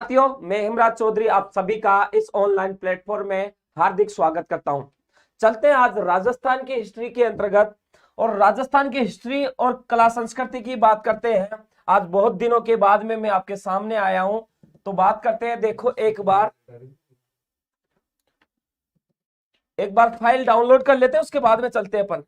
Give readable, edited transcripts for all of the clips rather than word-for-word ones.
साथियों, मैं हेमराज चौधरी आप सभी का इस ऑनलाइन प्लेटफॉर्म में हार्दिक स्वागत करता हूं। चलते हैं आज राजस्थान की हिस्ट्री के अंतर्गत और राजस्थान की हिस्ट्री और कला संस्कृति की बात करते हैं। आज बहुत दिनों के बाद में मैं आपके सामने आया हूं, तो बात करते हैं। देखो, एक बार फाइल डाउनलोड कर लेते हैं, उसके बाद में चलते हैं अपन।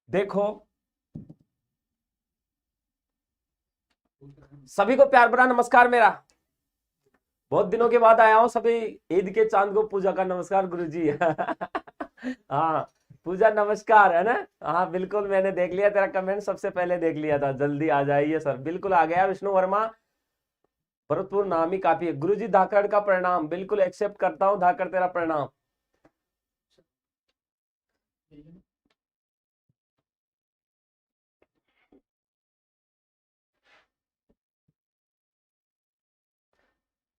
देखो, सभी को प्यार भरा नमस्कार मेरा। बहुत दिनों के बाद आया हूं, सभी ईद के चांद को पूजा का नमस्कार गुरुजी। हाँ, पूजा नमस्कार है ना। हाँ बिल्कुल, मैंने देख लिया तेरा कमेंट, सबसे पहले देख लिया था। जल्दी आ जाइए सर, बिल्कुल आ गया। विष्णु वर्मा, भरतपुर नाम ही काफी है। गुरुजी धाकड़ का प्रणाम, बिल्कुल एक्सेप्ट करता हूँ धाकड़, तेरा प्रणाम।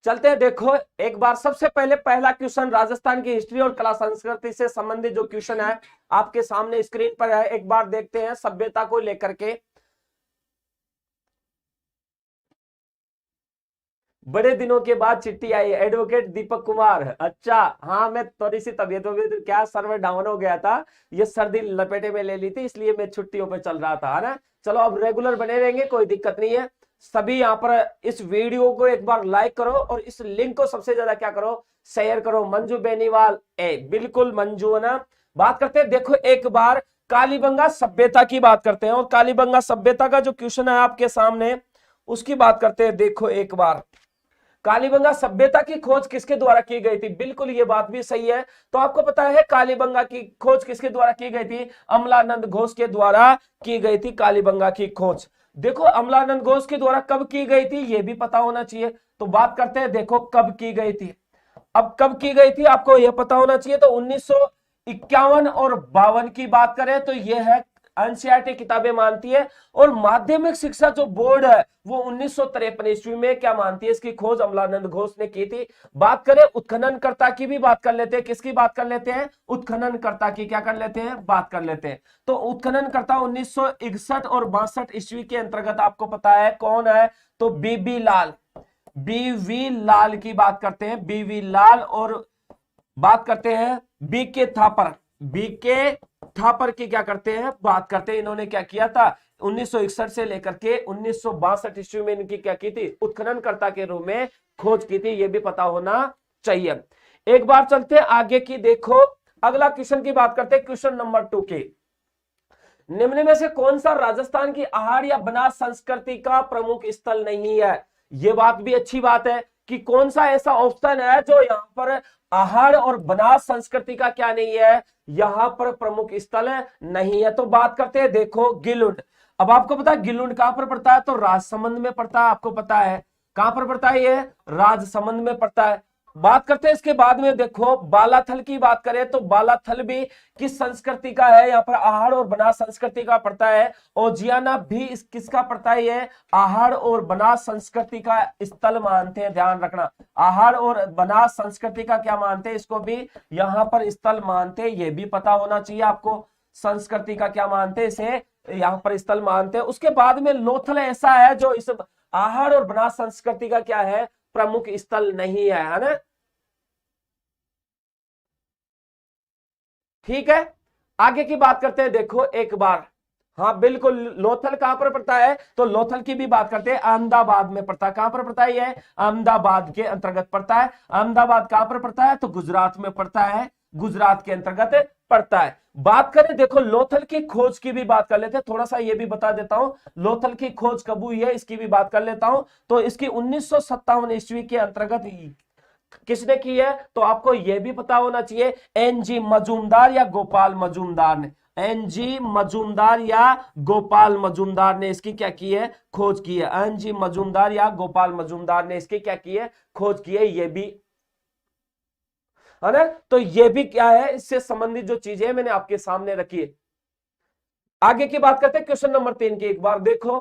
चलते हैं। देखो, एक बार सबसे पहले पहला क्वेश्चन राजस्थान की हिस्ट्री और कला संस्कृति से संबंधित जो क्वेश्चन है आपके सामने स्क्रीन पर है। एक बार देखते हैं सभ्यता को लेकर के। बड़े दिनों के बाद चिट्ठी आई, एडवोकेट दीपक कुमार। अच्छा, हाँ मैं थोड़ी सी तबीयत क्या सर्वर डाउन हो गया था, ये सर्दी लपेटे में ले ली थी, इसलिए मैं छुट्टियों पे चल रहा था, है ना। चलो अब रेगुलर बने रहेंगे, कोई दिक्कत नहीं है। सभी यहाँ पर इस वीडियो को एक बार लाइक करो और इस लिंक को सबसे ज्यादा क्या करो, शेयर करो। मंजू बेनीवाल, बिल्कुल मंजू, है ना। बात करते हैं। देखो, एक बार कालीबंगा सभ्यता की बात करते हैं और कालीबंगा सभ्यता का जो क्वेश्चन है आपके सामने उसकी बात करते हैं। देखो, एक बार कालीबंगा सभ्यता की खोज किसके द्वारा की गई थी? बिल्कुल ये बात भी सही है। तो आपको पता है कालीबंगा की खोज किसके द्वारा की गई थी? अमलानंद घोष के द्वारा की गई थी कालीबंगा की खोज। देखो, अमलानंद घोष के द्वारा कब की गई थी ये भी पता होना चाहिए। तो बात करते हैं, देखो कब की गई थी। अब कब की गई थी आपको यह पता होना चाहिए। तो 1951 और 52 की बात करें तो यह है एनसीईआरटी किताबें मानती है। और माध्यमिक शिक्षा जो बोर्ड है वो 1953 ईस्वी में क्या मानती है, इसकी खोज अमलानंद घोष ने की थी। बात करें उत्खननकर्ता की भी बात कर लेते हैं। किसकी बात कर लेते हैं? उत्खननकर्ता की क्या कर लेते हैं, बात कर लेते हैं। तो उत्खननकर्ता 1961 और 62 ईस्वी के अंतर्गत आपको पता है कौन है? तो बीबी लाल, बीवी लाल की बात करते हैं। बीवी लाल और बात करते हैं बीके थापर, बीके थापर की क्या करते हैं, बात करते हैं। इन्होंने क्या किया था 1961 से लेकर के 1962 ईस्वी में इनकी क्या की थी, उत्खननकर्ता के रूप में खोज की थी। ये भी पता होना चाहिए। एक बार चलते हैं आगे की। देखो, अगला क्वेश्चन की बात करते हैं, क्वेश्चन नंबर 2 की। निम्न में से कौन सा राजस्थान की आहार या बनास संस्कृति का प्रमुख स्थल नहीं है? यह बात भी अच्छी बात है कि कौन सा ऐसा ऑप्शन है जो यहां पर आहार और बनास संस्कृति का क्या नहीं है, यहां पर प्रमुख स्थल नहीं है। तो बात करते हैं। देखो, गिलुंड। अब आपको पता है गिलुंड कहां पर पड़ता है? तो राजसमंद में पड़ता है। आपको पता है कहां पर पड़ता है? ये राजसमंद में पड़ता है। बात करते हैं इसके बाद में। देखो, बालाथल की बात करें तो बालाथल भी किस संस्कृति का है? यहाँ पर आहार और बनास संस्कृति का पड़ता है। ओजियाना भी किसका पड़ता है? ये आहार और बनास संस्कृति का स्थल मानते हैं, ध्यान रखना। आहार और बनास संस्कृति का क्या मानते हैं? इसको भी यहाँ पर स्थल मानते हैं, ये भी पता होना चाहिए आपको। संस्कृति का क्या मानते हैं? इसे यहाँ पर स्थल मानते हैं। उसके बाद में लोथल ऐसा है जो इस आहार और बनास संस्कृति का क्या है, प्रमुख स्थल नहीं है ना। ठीक है, आगे की बात करते हैं। देखो, एक बार, हाँ बिल्कुल, लोथल कहां पर पड़ता है? तो लोथल की भी बात करते हैं, अहमदाबाद में पड़ता है। कहां पर पड़ता है? ये अहमदाबाद के अंतर्गत पड़ता है। अहमदाबाद कहां पर पड़ता है? तो गुजरात में पड़ता है, गुजरात के अंतर्गत पड़ता है। बात करें, देखो लोथल की खोज की भी बात कर लेते हैं। थोड़ा सा ये भी बता देता हूं, लोथल की खोज कब हुई है इसकी भी बात कर लेता हूं। तो इसकी 1957 ईस्वी के अंतर्गत किसने की है? तो आपको यह भी पता होना चाहिए, एनजी मजूमदार या गोपाल मजूमदार ने, एनजी मजूमदार या गोपाल मजूमदार ने इसकी क्या की है, खोज की है। एनजी मजूमदार या गोपाल मजूमदार ने इसकी क्या की है, खोज की है। ये भी है ना। तो ये भी क्या है, इससे संबंधित जो चीजें मैंने आपके सामने रखी है। आगे की बात करते हैं क्वेश्चन नंबर 3 की। एक बार देखो,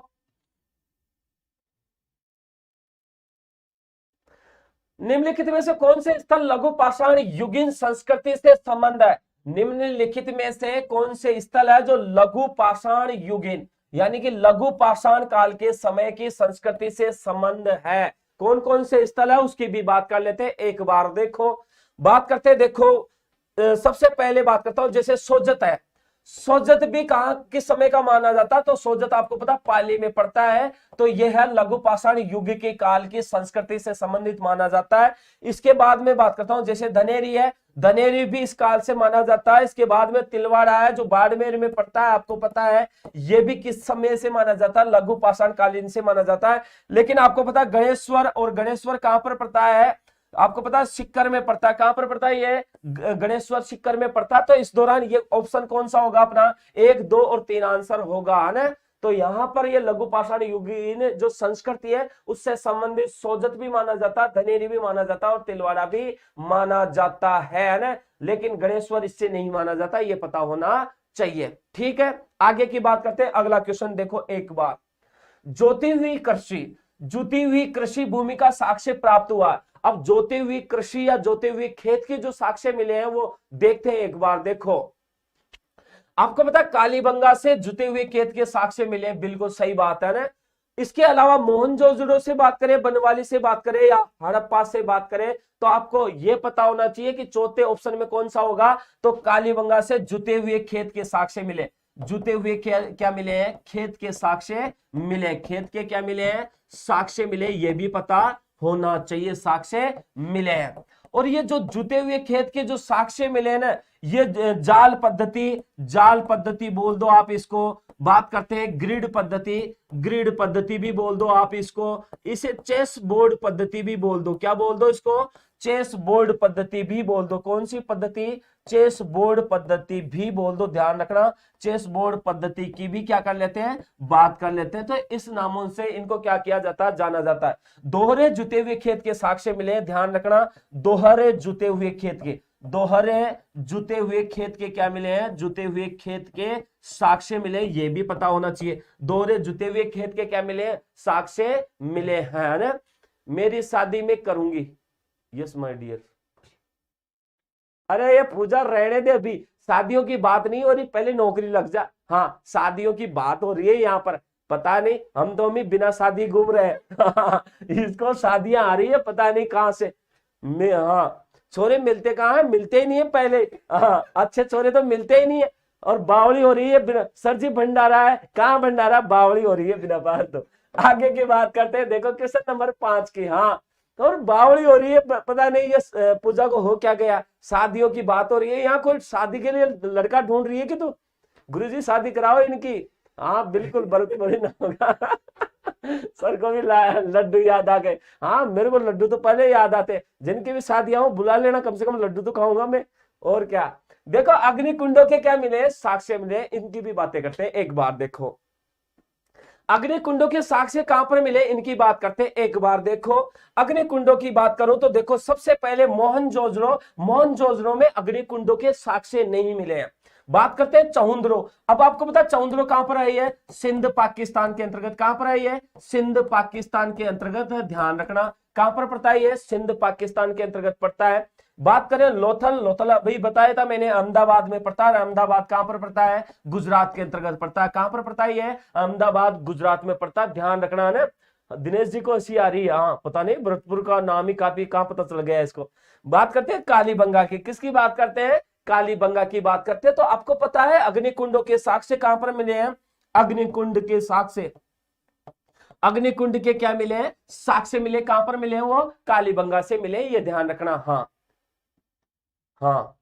निम्नलिखित में से कौन से स्थल लघु पाषाण युगीन संस्कृति से संबंध है? निम्नलिखित में से कौन से स्थल है जो लघु पाषाण युगीन यानी कि लघु पाषाण काल के समय की संस्कृति से संबंध है? कौन कौन से स्थल है उसकी भी बात कर लेते हैं एक बार। देखो बात करते हैं, देखो सबसे पहले बात करता हूं, जैसे सोजत है। सोजत भी कहां किस समय का माना जाता है? तो सोजत आपको पता पाली में पड़ता है, तो यह है लघु पाषाण युग के काल की संस्कृति से संबंधित माना जाता है। इसके बाद में बात करता हूं, जैसे धनेरी है, धनेरी भी इस काल से माना जाता है। इसके बाद में तिलवाड़ा है जो बाड़मेर में पड़ता है, आपको पता है यह भी किस समय से माना जाता है? लघु पाषाण कालीन से माना जाता है। लेकिन आपको पता है गणेश्वर, और गणेश्वर कहां पर पड़ता है? आपको पता है सिक्कर में पड़ता है। कहां पर पड़ता है ये? गणेश्वर सिक्कर में पड़ता है। तो इस दौरान ये ऑप्शन कौन सा होगा अपना? 1, 2 और 3 आंसर होगा, है ना। तो यहां पर ये लघु पाषाण युगीन जो संस्कृति है उससे संबंधित सोजत भी माना जाता है, धनेरी भी माना जाता है और तिलवाड़ा भी माना जाता है ना। लेकिन गणेश्वर इससे नहीं माना जाता, ये पता होना चाहिए। ठीक है, आगे की बात करते हैं। अगला क्वेश्चन देखो एक बार। जोती हुई कृषि भूमि का साक्ष्य प्राप्त हुआ। अब जोती हुई कृषि या जोते हुए खेत के जो साक्ष्य मिले हैं वो देखते हैं एक बार। देखो आपको पता कालीबंगा से जुते हुए खेत के साक्ष्य मिले हैं, बिल्कुल सही बात है ना। इसके अलावा मोहनजोदड़ो से बात करें, बनवाली से बात करें या हड़प्पा से बात करें, तो आपको यह पता होना चाहिए कि चौथे ऑप्शन में कौन सा होगा? तो कालीबंगा से जुते हुए खेत के साक्ष्य मिले। जुते हुए क्या मिले हैं? खेत के साक्ष्य मिले। खेत के क्या मिले हैं? साक्ष्य मिले, ये भी पता होना चाहिए साक्ष्य मिले हैं। और ये जो जुते हुए खेत के जो साक्ष्य मिले ना, ये जाल पद्धति बोल दो आप इसको। बात करते हैं ग्रिड पद्धति भी बोल दो आप इसको। इसे चेस बोर्ड पद्धति भी बोल दो। क्या बोल दो इसको? चेस बोर्ड पद्धति भी बोल दो। कौन सी पद्धति? चेस बोर्ड पद्धति भी बोल दो। ध्यान रखना, चेस बोर्ड पद्धति की भी क्या कर लेते हैं? बात कर लेते हैं। तो इस नामों से इनको क्या किया जाता है? जाना जाता है। दोहरे जुते हुए खेत के साक्ष्य मिले, ध्यान रखना, दोहरे जुते हुए खेत के क्या मिले हैं? जुते हुए खेत के साक्ष्य मिले, ये भी पता होना चाहिए। दोहरे जुते हुए खेत के क्या मिले? साक्ष्य मिले हैं ना। मेरी शादी में करूंगी, यस माय डियर। अरे ये पूजा रहने दे, अभी शादियों की बात नहीं हो रही, पहले नौकरी लग जा। हाँ शादियों की बात हो रही है यहाँ पर। पता नहीं, हम तो अभी बिना शादी घूम रहे हैं इसको शादियां आ रही है पता नहीं कहां से। हाँ छोरे मिलते कहाँ है? मिलते ही नहीं है पहले। हाँ अच्छे छोरे तो मिलते ही नहीं है। और बावली हो रही है बिना। सर जी भंडारा है, कहाँ भंडारा? बावली हो रही है बिना बात। तो आगे की बात करते हैं। देखो क्वेश्चन नंबर 5 की। हाँ और बावली हो रही है, पता नहीं ये पूजा को हो क्या गया। शादियों की बात हो रही है, यहाँ कोई शादी के लिए लड़का ढूंढ रही है कि तू? गुरुजी शादी कराओ इनकी। हाँ बिल्कुल भरतपुरी ना होगा सर को भी लड्डू याद आ गए। हाँ मेरे को लड्डू तो पहले याद आते, जिनकी भी शादियां हो बुला लेना, कम से कम लड्डू तो खाऊंगा मैं। और क्या। देखो अग्निकुंडों के क्या मिले? साक्ष्य मिले, इनकी भी बातें करते हैं एक बार। देखो अग्निकुंडों के साक्ष्य कहां पर मिले, इनकी बात करते हैं एक बार। देखो अग्निकुंडों की बात करूं तो देखो सबसे पहले मोहनजोदड़ो में अग्निकुंडों के साक्ष्य नहीं मिले हैं। बात करते हैं चहुंद्रो। अब आपको पता है चहुंद्रो कहां पर आई है? सिंध पाकिस्तान के अंतर्गत। कहां पर आई है? सिंध पाकिस्तान के अंतर्गत है, ध्यान रखना। कहां पर पड़ता है? ये सिंध पाकिस्तान के अंतर्गत पड़ता है। बात करें लोथल अभी बताया था मैंने, अहमदाबाद में पड़ता है। अहमदाबाद कहां पर पड़ता है? गुजरात के अंतर्गत पड़ता है। कहां पर पड़ता है ये? अहमदाबाद गुजरात में पड़ता है, ध्यान रखना है ना। दिनेश जी को ऐसी आ रही है, हाँ पता नहीं भरतपुर का नाम ही काफी कहां पता चल गया इसको। बात करते हैं कालीबंगा की। किसकी बात करते हैं? कालीबंगा की बात करते हैं। तो आपको पता है अग्निकुंडों के साक्ष्य कहां पर मिले हैं? अग्निकुंड के साक्ष्य, अग्निकुंड के क्या मिले हैं? साक्ष्य मिले। कहां पर मिले हैं वो? कालीबंगा से मिले, ये ध्यान रखना। हाँ हाँ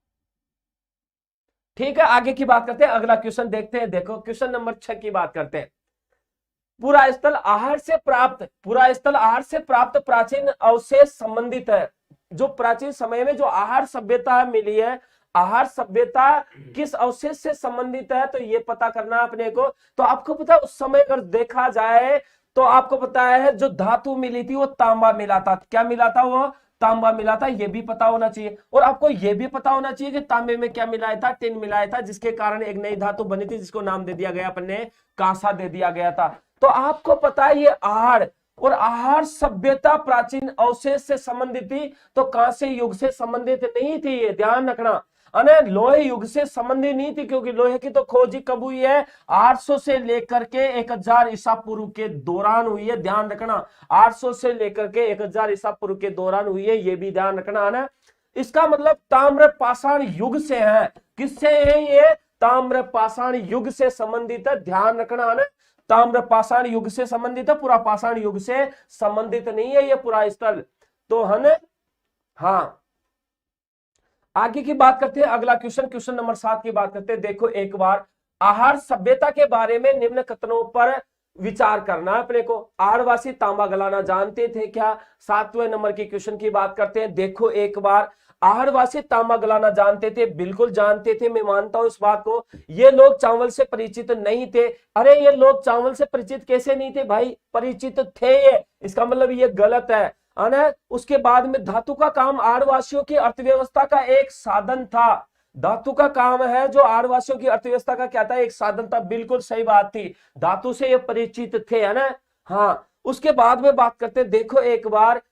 ठीक है, आगे की बात करते हैं। अगला क्वेश्चन देखते हैं। देखो क्वेश्चन नंबर 6 की बात करते हैं। पूरा स्थल आहार से प्राप्त प्राचीन अवशेष संबंधित है। जो प्राचीन समय में जो आहार सभ्यता मिली है, आहार सभ्यता किस अवशेष से संबंधित है, तो ये पता करना अपने को। तो आपको पता है उस समय अगर देखा जाए तो आपको पता है जो धातु मिली थी वो तांबा मिला था। क्या मिला था? वो तांबा मिला था, ये भी पता होना चाहिए। और आपको ये भी पता होना चाहिए कि तांबे में क्या मिलाया था? टिन मिलाया था, जिसके कारण एक नई धातु बनी थी जिसको नाम दे दिया गया अपन ने, कांसा दे दिया गया था। तो आपको पता है ये आहार और आहार सभ्यता प्राचीन अवशेष से संबंधित थी, तो कांस्य युग से संबंधित नहीं थी, ये ध्यान रखना। अने लोहे युग से संबंधित नहीं थी, क्योंकि लोहे की तो खोज कब हुई है, 800 से लेकर के 1000 ईसा पूर्व के दौरान हुई है, ध्यान रखना। 800 से लेकर के 1000 ईसा पूर्व के दौरान हुई है, ये भी ध्यान रखना है ना। इसका मतलब ताम्र पाषाण युग से है। किससे है ये? ताम्र पाषाण युग से संबंधित है, ध्यान रखना है ना। ताम्र पाषाण युग से संबंधित है, पूरा पाषाण युग से संबंधित नहीं है ये पूरा स्थल, तो है ना। हाँ, आगे की बात करते हैं, अगला क्वेश्चन नंबर 7 की बात करते हैं। देखो एक बार, आहार सभ्यता के बारे में निम्न कथनों पर विचार करना है अपने को। आहड़वासी तांबा गलाना जानते थे क्या? 7वें नंबर की क्वेश्चन की बात करते हैं। देखो एक बार, आहड़वासी तांबा गलाना जानते थे, बिल्कुल जानते थे, मैं मानता हूं इस बात को। ये लोग चावल से परिचित नहीं थे। अरे ये लोग चावल से परिचित कैसे नहीं थे भाई? परिचित थे ये, इसका मतलब ये गलत है ना। उसके बाद में धातु का काम आहड़वासियों की अर्थव्यवस्था का एक साधन था। धातु का काम है जो आहड़वासियों की अर्थव्यवस्था का क्या था? एक साधन था, बिल्कुल सही बात थी। धातु से ये परिचित थे, है ना। हाँ, उसके बाद में बात करते हैं। देखो एक बार,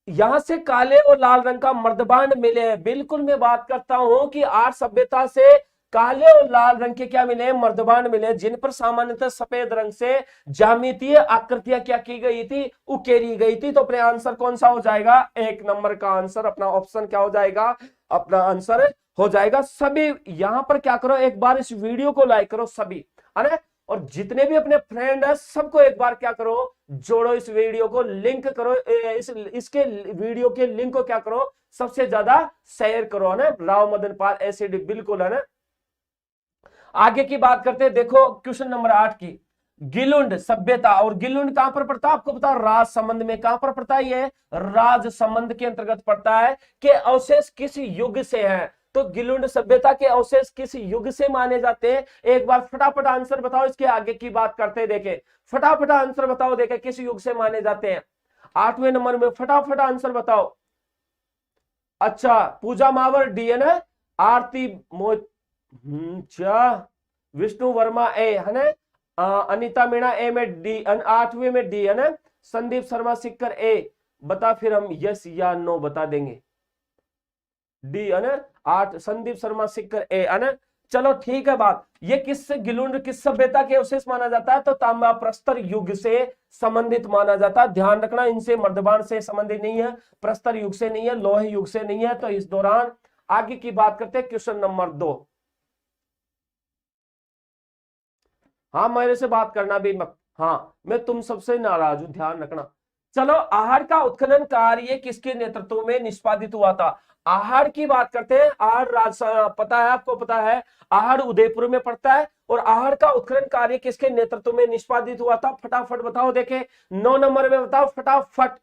यहां से काले और लाल रंग का मर्दबांड मिले हैं। बिल्कुल मैं बात करता हूं कि आर्य सभ्यता से काले और लाल रंग के क्या मिले? मर्दबांड मिले, जिन पर सामान्यतः सफेद रंग से ज्यामितीय आकृतियां क्या की गई थी? उकेरी गई थी। तो अपने आंसर कौन सा हो जाएगा? 1 नंबर का आंसर अपना ऑप्शन क्या हो जाएगा? अपना आंसर हो जाएगा सभी। यहां पर क्या करो, एक बार इस वीडियो को लाइक करो सभी, है ना। और जितने भी अपने फ्रेंड है सबको एक बार क्या करो, जोड़ो, इस वीडियो को लिंक करो, इसके वीडियो के लिंक को क्या करो, सबसे ज्यादा शेयर करो, है ना। राव मदन पाल एसिड, बिल्कुल, है ना। आगे की बात करते हैं। देखो क्वेश्चन नंबर 8 की, गिलुंड सभ्यता, और गिलुंड कहां पर पड़ता है आपको पता? राज संबंध में। कहां पर पड़ता है ये? राज संबंध के अंतर्गत पड़ता है। के अवशेष किस युग से हैं? तो गिलुंड सभ्यता के अवशेष किस युग से माने जाते हैं? एक बार फटाफट आंसर बताओ, इसके आगे की बात करते देखे, फटाफट आंसर बताओ, देखे किस युग से माने जाते हैं। 8वें नंबर में फटाफट आंसर बताओ। अच्छा, पूजा मावर डी, है ना। आरती विष्णु वर्मा ए, है ना। अनीता मीणा ए में डी, 8वें में डी, है ना। संदीप शर्मा सिक्कर ए, बता फिर हम यस या नो बता देंगे। डी, है ना। 8 संदीप शर्मा सिक्कर ए, है ना। चलो ठीक है बात, ये किस गिलुंड किस सभ्यता के अवशेष माना जाता है? तो तांबा प्रस्तर युग से संबंधित माना जाता है। ध्यान रखना, इनसे मर्दबान से संबंधित नहीं है, प्रस्तर युग से नहीं है, लोहे युग से नहीं है। तो इस दौरान आगे की बात करते हैं, क्वेश्चन नंबर 2। हाँ, मेरे से बात करना भी मत, हाँ मैं तुम सबसे नाराज हूं, ध्यान रखना। चलो, आहार का उत्खनन कार्य किसके नेतृत्व में निष्पादित हुआ था? आहार की बात करते हैं। आहार पता है आपको, पता है आहार उदयपुर में पड़ता है। और आहार का उत्खनन कार्य किसके नेतृत्व में निष्पादित हुआ था? फटाफट बताओ, देखे 9 नंबर में बताओ फटाफट।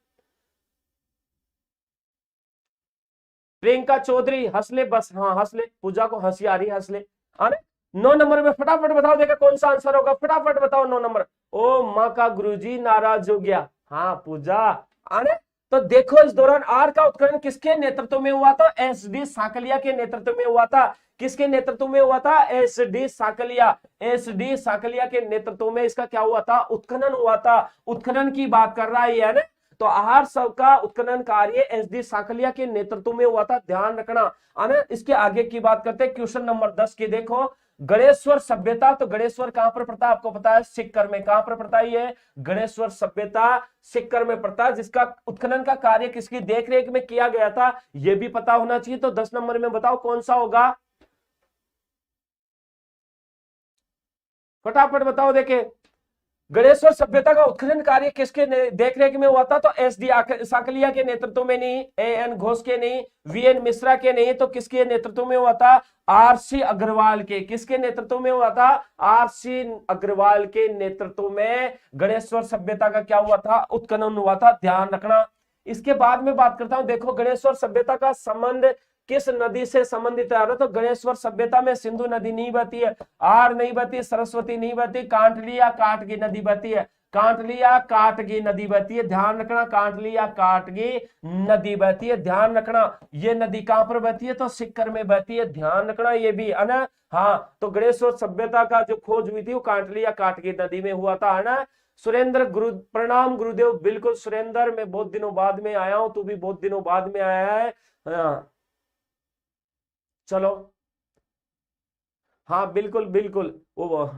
प्रियंका चौधरी, हंसले बस, हाँ हंसले, पूजा को हंसी आ रही, हंसले, है ना। 9 नंबर में फटाफट बताओ, देखा कौन सा आंसर होगा, फटाफट बताओ 9 नंबर। ओ माँ का गुरुजी नाराज हो गया, हाँ पूजा, आने। तो देखो इस दौरान आर का उत्खनन किसके नेतृत्व में हुआ था? एस डी साकलिया के नेतृत्व में हुआ था। किसके नेतृत्व में हुआ था? S D Sankalia, S D Sankalia के नेतृत्व में इसका क्या हुआ था? उत्खनन हुआ था। उत्खनन की बात कर रहा है ना। तो आहार सब का उत्खनन कार्य एस डी साकलिया के नेतृत्व में हुआ था, ध्यान रखना, है ना। इसके आगे की बात करते हैं, क्वेश्चन नंबर 10 की। देखो गणेश्वर सभ्यता, तो गणेश्वर कहां पर पड़ता है आपको पता है? सिक्कर में। कहां पर पड़ता है ये? गणेश्वर सभ्यता सिक्कर में पड़ता है, जिसका उत्खनन का कार्य किसकी देखरेख में किया गया था, यह भी पता होना चाहिए। तो 10 नंबर में बताओ कौन सा होगा, फटाफट बताओ। देखे गणेश्वर सभ्यता का उत्खनन कार्य किसके देखरेख में हुआ था? तो एस डी साकलिया के नेतृत्व में नहीं, ए एन घोष के नहीं, वी एन मिश्रा के नहीं, तो किसके नेतृत्व में हुआ था? आर सी अग्रवाल के। किसके नेतृत्व में हुआ था? आर सी अग्रवाल के नेतृत्व में गणेश्वर सभ्यता का क्या हुआ था? उत्खनन हुआ था, ध्यान रखना। इसके बाद में बात करता हूं, देखो गणेश्वर सभ्यता का संबंध किस नदी से संबंधित है? तो गणेश्वर सभ्यता में सिंधु नदी नहीं बहती है, आर नहीं बहती, सरस्वती नहीं बहती, कांटली या काटगी नदी बहती है, कांटली या काटगी नदी बहती है, ध्यान रखना, कांटली या काटगी नदी बहती है, ध्यान रखना। ये नदी कहां पर बहती है? तो सिक्कर में बहती है, ध्यान रखना, ये भी, है ना। हाँ, तो गणेश्वर सभ्यता का जो खोज हुई थी वो कांटली या काटगी नदी में हुआ था, है ना। सुरेंद्र गुरु प्रणाम गुरुदेव। बिल्कुल सुरेंद्र, मैं बहुत दिनों बाद में आया हूं, तू भी बहुत दिनों बाद में आया है। हाँ, चलो, हाँ बिल्कुल बिल्कुल। वो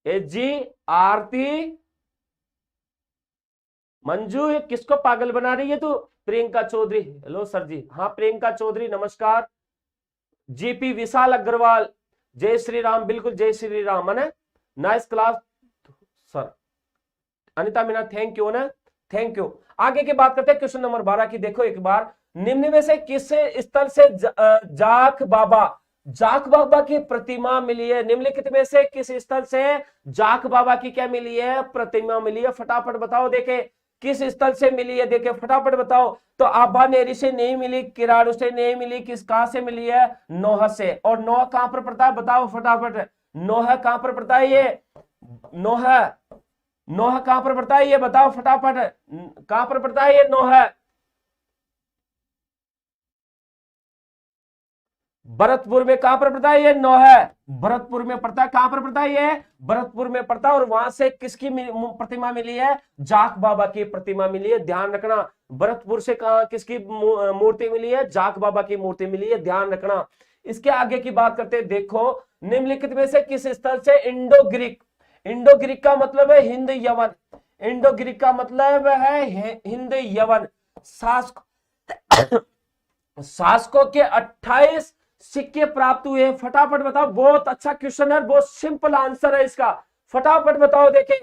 जी, आरती, मंजू, ये किसको पागल बना रही है तू? प्रियंका चौधरी, हेलो सर जी। हाँ प्रियंका चौधरी नमस्कार। जीपी विशाल अग्रवाल, जय श्री राम। बिल्कुल जय श्री राम है ना, nice class sir. Anita Meena thank you ना, थैंक यू। आगे की बात करते हैं क्वेश्चन नंबर 12 की। देखो एक बार, निम्न में से किस स्थल से जाख बाबा की प्रतिमा मिली है? निम्नलिखित में से किस स्थल से जाख बाबा की क्या मिली है? प्रतिमा मिली है। फटाफट बताओ, देखे किस स्थल से मिली है, देखे फटाफट बताओ। तो आभानेरी से नहीं मिली, किराड़ू से नहीं मिली, कहां से मिली है? नोह से। और नोह कहां पर पड़ता है बताओ फटाफट। नोह कहां पर पड़ता है? ये नोह, नोह कहां पर पड़ता है ये बताओ फटाफट, कहां पर पड़ता है ये नोह? भरतपुर में। कहां पर पड़ता है ये नोह? भरतपुर में पड़ता है। कहां पर पड़ता है ये? भरतपुर में पड़ता है। और वहां से किसकी प्रतिमा मिली है? जाख बाबा की प्रतिमा मिली है, ध्यान रखना। भरतपुर से कहा किसकी मूर्ति मिली है? जाख बाबा की मूर्ति मिली है, ध्यान रखना। इसके आगे की बात करते हैं। देखो निम्नलिखित में से किस स्थल से इंडो ग्रीक, इंडो ग्रीक का मतलब है हिंद यवन, इंडो ग्रीक का मतलब है हिंद यवन, शासकों के 28 सिक्के प्राप्त हुए। फटाफट बताओ, बहुत अच्छा क्वेश्चन है, बहुत सिंपल आंसर है इसका। फटाफट बताओ, देखें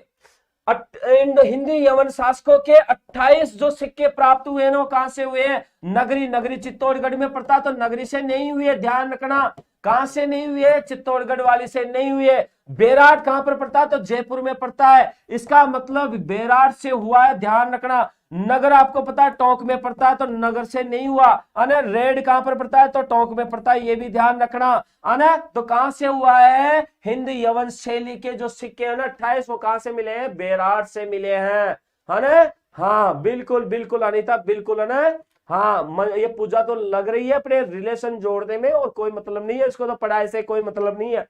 हिंदी यवन शासकों के 28 जो सिक्के प्राप्त हुए हैं, कहां से हुए हैं? नगरी, नगरी चित्तौड़गढ़ में पड़ता, तो नगरी से नहीं हुए, ध्यान रखना। कहां से नहीं हुए? चित्तौड़गढ़ वाली से नहीं हुए। बेराट कहां पर पड़ता है? तो जयपुर में पड़ता है। इसका मतलब बेराट से हुआ है, ध्यान रखना। नगर आपको पता है टोंक में पड़ता है, तो नगर से नहीं हुआ। अने रेड कहां पर पड़ता है? तो टोंक में पड़ता है, ये भी ध्यान रखना। अने तो कहां से हुआ है? हिंद यवन शैली के जो सिक्के हैं ना 28, वो कहां से मिले हैं? बेराट से मिले हैं, है ना? हाँ बिल्कुल बिल्कुल अनिता, बिल्कुल है ना। हाँ ये पूजा तो लग रही है अपने रिलेशन जोड़ने में, और कोई मतलब नहीं है इसको, तो पढ़ाई से कोई मतलब नहीं है।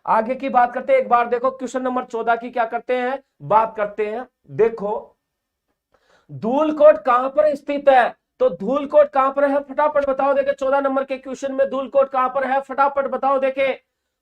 आगे की बात करते हैं। एक बार देखो क्वेश्चन नंबर 14 की क्या करते हैं, बात करते हैं। देखो धूलकोट कहां पर स्थित है? तो धूलकोट कहां पर है फटाफट बताओ, देखे 14 नंबर के क्वेश्चन में धूलकोट कहां पर है? फटाफट बताओ, देखे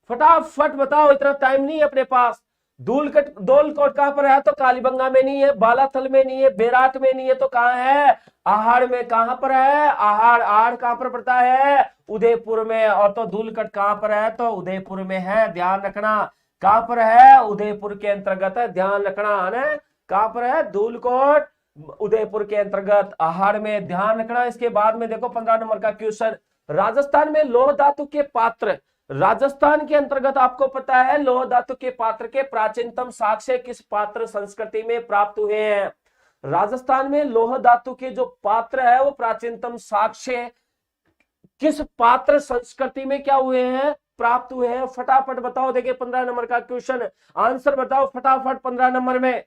फटाफट बताओ, इतना टाइम नहीं है अपने पास। धूलकोट कहां पर है? तो कालीबंगा में नहीं है, बालाथल में नहीं है, बेराट में नहीं है, तो कहां है? आहाड़ में। कहां पर है? आहाड़। आहाड़ कहां पर पड़ता है? उदयपुर में। और तो धूलकोट कहां पर है? तो उदयपुर में है, ध्यान रखना। कहां पर है? उदयपुर के अंतर्गत है, ध्यान रखना है ना। कहां पर है? धूलकोट उदयपुर के अंतर्गत, आहाड़ में, ध्यान रखना। इसके बाद में देखो 15 नंबर का क्वेश्चन, राजस्थान में लौह धातु के पात्र, राजस्थान के अंतर्गत आपको पता है लौह धातु के पात्र के प्राचीनतम साक्ष्य किस पात्र संस्कृति में प्राप्त हुए हैं? राजस्थान में लौह धातु के जो पात्र है वो प्राचीनतम साक्ष्य किस पात्र संस्कृति में क्या हुए हैं? प्राप्त हुए हैं। फटाफट बताओ, देखिए 15 नंबर का क्वेश्चन, आंसर बताओ फटाफट 15 नंबर में।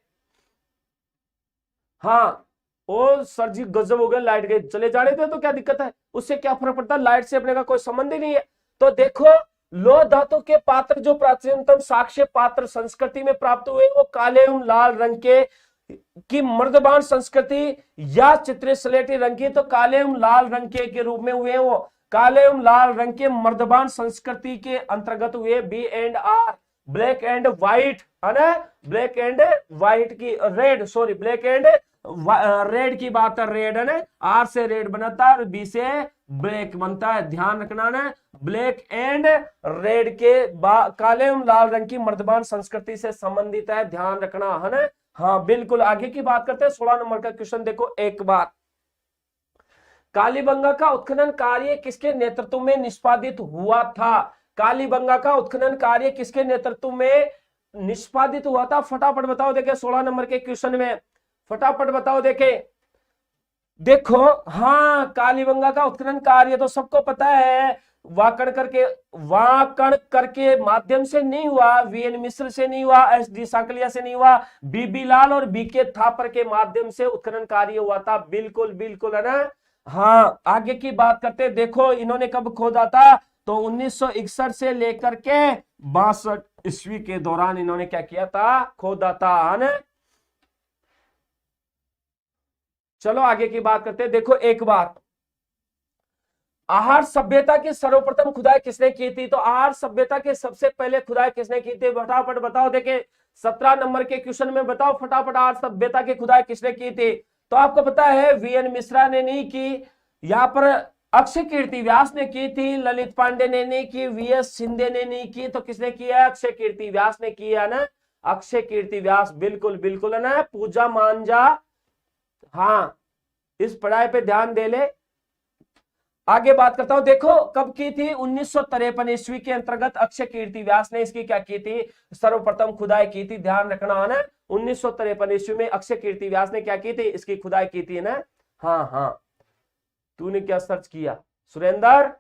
हाँ ओ सर जी गजब हो गया, लाइट गई, चले जाने थे तो क्या दिक्कत है, उससे क्या फर्क पड़ता है, लाइट से अपने का कोई संबंध ही नहीं है। तो देखो लौह धातु के पात्र जो प्राचीनतम साक्ष्य पात्र संस्कृति में प्राप्त हुए वो काले एवं लाल रंग के की मर्दबान संस्कृति या चित्रित स्लेटी रंग की, तो काले एवं लाल रंग के रूप में हुए वो काले एवं लाल रंग के मर्दबान संस्कृति के अंतर्गत हुए। B and R black and white है ना, ब्लैक एंड व्हाइट की red, sorry black and red की बात है, रेड है ना, आर से रेड बनता है और बी से ब्लैक बनता है, ध्यान रखना ना। ब्लैक एंड रेड के काले एवं लाल रंग की मर्दबान संस्कृति से संबंधित है, ध्यान रखना है ना। हाँ बिल्कुल, आगे की बात करते हैं 16 नंबर का क्वेश्चन देखो एक बार, कालीबंगा का उत्खनन कार्य किसके नेतृत्व में निष्पादित हुआ था? कालीबंगा का उत्खनन कार्य किसके नेतृत्व में निष्पादित हुआ था? फटाफट बताओ, देखे 16 नंबर के क्वेश्चन में फटाफट बताओ, देखे देखो। हाँ कालीबंगा का उत्खनन कार्य तो सबको पता है, वाकण करके माध्यम से नहीं हुआ, वीएन मिश्र से नहीं हुआ, एस डी सांकलिया से नहीं हुआ, बीबी लाल और बीके थापर के माध्यम से उत्खनन कार्य हुआ था। बिल्कुल बिल्कुल है ना। हाँ आगे की बात करते, देखो इन्होंने कब खोदा था? तो 1961 से लेकर के 62 ईस्वी के दौरान इन्होंने क्या किया था, खोदा था, है ना। चलो आगे की बात करते हैं। देखो एक बार आहार सभ्यता की सर्वप्रथम खुदाई किसने की थी, तो आहार सभ्यता की सबसे पहले खुदाई किसने की थी, फटाफट बताओ। देखे 17 नंबर के क्वेश्चन में बताओ फटाफट, आहार सभ्यता की खुदाई किसने की थी। तो आपको पता है वीएन मिश्रा ने नहीं की, यहां पर अक्षय कीर्ति व्यास ने की थी, ललित पांडे ने नहीं की, वीएस शिंदे ने नहीं की, तो किसने किया, अक्षय कीर्ति व्यास ने किया ना, अक्षय कीर्ति व्यास, बिल्कुल बिल्कुल है ना। पूजा मांझा, हाँ इस पढ़ाई पे ध्यान दे ले। आगे बात करता हूं, देखो कब की थी, 1953 ईस्वी के अंतर्गत अक्षय कीर्ति व्यास ने इसकी क्या की थी, सर्वप्रथम खुदाई की थी, ध्यान रखना है ना। 1953 ईस्वी में अक्षय कीर्ति व्यास ने क्या की थी, इसकी खुदाई की थी ना। हाँ हाँ, तूने क्या सर्च किया सुरेंद्र।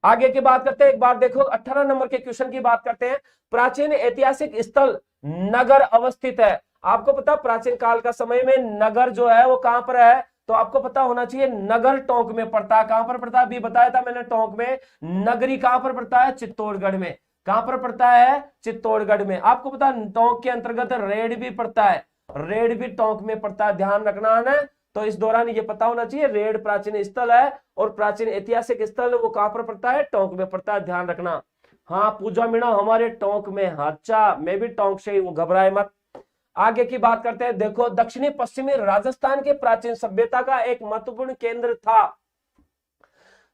आगे की बात करते हैं, एक बार देखो 18 नंबर के क्वेश्चन की बात करते हैं। प्राचीन ऐतिहासिक स्थल नगर अवस्थित है। आपको पता प्राचीन काल का समय में नगर जो है वो कहां पर है, तो आपको पता होना चाहिए नगर टोंक में पड़ता है। कहां पर पड़ता है, अभी बताया था मैंने टोंक में। नगरी कहां पर पड़ता है, चित्तौड़गढ़ में। कहां पर पड़ता है, चित्तौड़गढ़ में। आपको पता टोंक के अंतर्गत रेड भी पड़ता है, रेड भी टोंक में पड़ता है, ध्यान रखना है ना। तो इस दौरान ये पता होना चाहिए रेड प्राचीन स्थल है और प्राचीन ऐतिहासिक स्थल वो कहां पर पड़ता है, टोंक में पड़ता है, ध्यान रखना। हाँ पूजा मीणा हमारे टोंक में, अच्छा मैं भी टोंक से ही हूं, घबराए मत। आगे की बात करते हैं, देखो दक्षिणी पश्चिमी राजस्थान के प्राचीन सभ्यता का एक महत्वपूर्ण केंद्र था।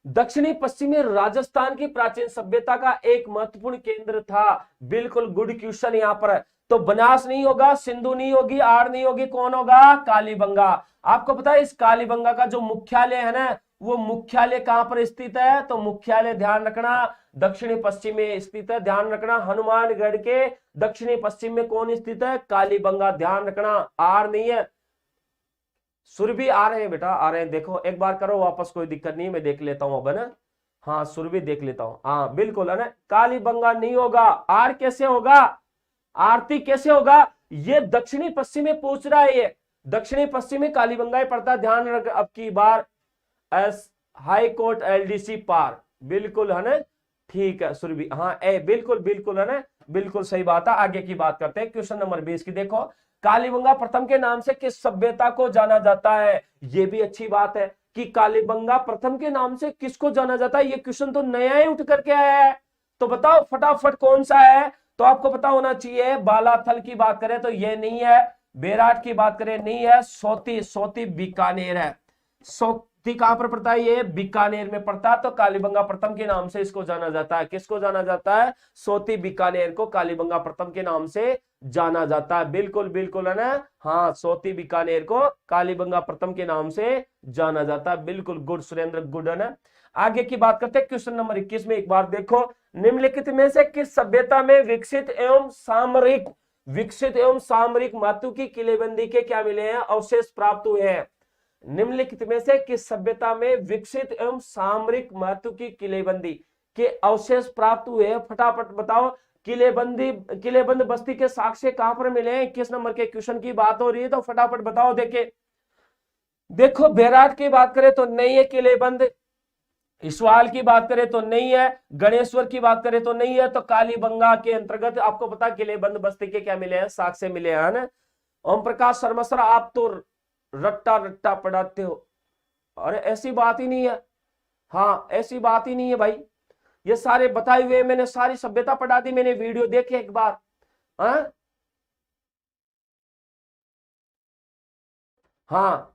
दक्षिणी पश्चिमी राजस्थान की प्राचीन सभ्यता का एक महत्वपूर्ण केंद्र था, बिल्कुल गुड क्वेश्चन यहाँ पर। तो बनास नहीं होगा, सिंधु नहीं होगी, आड़ नहीं होगी, कौन होगा, कालीबंगा। आपको पता है इस कालीबंगा का जो मुख्यालय है ना, वो मुख्यालय कहां पर स्थित है, तो मुख्यालय ध्यान रखना दक्षिणी पश्चिम में स्थित है, ध्यान रखना। हनुमानगढ़ के दक्षिणी पश्चिम में कौन स्थित है, कालीबंगा, ध्यान रखना। आर नहीं है, सुरभि आ रहे हैं बेटा, आ रहे हैं, देखो एक बार करो वापस, कोई दिक्कत नहीं, मैं देख लेता हूं अब, है ना। हाँ सुरभि देख लेता हूं, हाँ बिल्कुल है ना, कालीबंगा नहीं होगा। आर कैसे होगा, आरती कैसे होगा, ये दक्षिणी पश्चिम में पूछ रहा है, ये दक्षिणी पश्चिम में कालीबंगा पड़ता है, ध्यान रख। अब की बार एस हाई कोर्ट एलडीसी पार, बिल्कुल है ना, ठीक है सुरभि, हाँ ए बिल्कुल बिल्कुल है ना, बिल्कुल सही बात है। आगे की बात करते हैं, क्वेश्चन नंबर 20 की देखो, कालीबंगा प्रथम के नाम से किस सभ्यता को जाना जाता है। ये भी अच्छी बात है कि कालीबंगा प्रथम के नाम से किसको जाना जाता है, ये क्वेश्चन तो नया ही उठ करके आया है, तो बताओ फटाफट कौन सा है। तो आपको पता होना चाहिए, बालाथल की बात करें तो ये नहीं है, बेराट की बात करें नहीं है, सोती, सोती बीकानेर है, सोती कहां पर पड़ता है, ये बीकानेर में पड़ता है। तो कालीबंगा प्रथम के नाम से इसको जाना जाता है, किसको जाना जाता है, सोती बीकानेर को कालीबंगा प्रथम के नाम से जाना जाता है, बिल्कुल बिल्कुल है ना। हाँ सोती बीकानेर को कालीबंगा प्रथम के नाम से जाना जाता है, बिल्कुल गुड सुरेंद्र, गुड है ना। आगे की बात करते हैं, क्वेश्चन नंबर 21 में एक बार देखो, निम्नलिखित में से किस सभ्यता में विकसित एवं सामरिक महत्व की किलेबंदी के क्या मिले हैं, अवशेष प्राप्त हुए हैं। निम्नलिखित में से किस सभ्यता में विकसित एवं सामरिक महत्व की किलेबंदी के अवशेष प्राप्त हुए हैं, फटाफट बताओ। किलेबंद बस्ती के साक्ष्य कहां पर मिले हैं, 21 नंबर के क्वेश्चन की बात हो रही है, तो फटाफट बताओ। देखो बेराट की बात करें तो नहीं है किलेबंद, इसवाल की बात करें तो नहीं है, गणेश्वर की बात करें तो नहीं है, तो कालीबंगा के अंतर्गत आपको पता किलेबंद बस्ती के क्या मिले हैं, साक्ष्य मिले हैं ना। ओम प्रकाश शर्मा सर आप तो रट्टा रट्टा पढ़ाते हो, अरे ऐसी बात ही नहीं है, हाँ ऐसी बात ही नहीं है भाई, ये सारे बताए हुए मैंने, सारी सभ्यता पढ़ा दी मैंने, वीडियो देखे एक बार। हाँ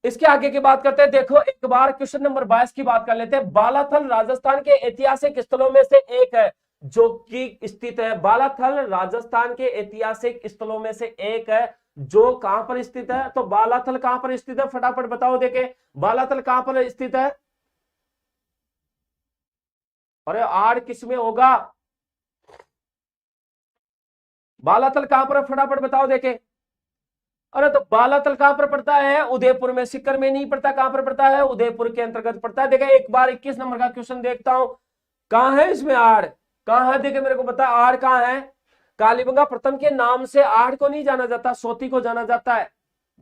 इसके आगे की बात करते हैं, देखो एक बार क्वेश्चन नंबर 22 की बात कर लेते हैं। बालाथल राजस्थान के ऐतिहासिक स्थलों में से एक है जो कि स्थित है, बालाथल राजस्थान के ऐतिहासिक स्थलों में से एक है जो कहां पर स्थित है, तो बालाथल कहां पर स्थित है, फटाफट बताओ। देखे बालाथल कहां पर स्थित है, अरे आड़ किस में होगा, बालाथल कहां पर है, फटाफट बताओ। देखे अरे तो बालाथल कहां पर पड़ता है, उदयपुर में, सीकर में नहीं पड़ता, कहां पर पड़ता है, उदयपुर के अंतर्गत पड़ता है। देखा एक बार 21 नंबर का क्वेश्चन देखता हूं, कहां है इसमें आड़, कहां है, देखे मेरे को बता आड़ कहां है। कालीबंगा प्रथम के नाम से आड़ को नहीं जाना जाता, सोती को जाना जाता है,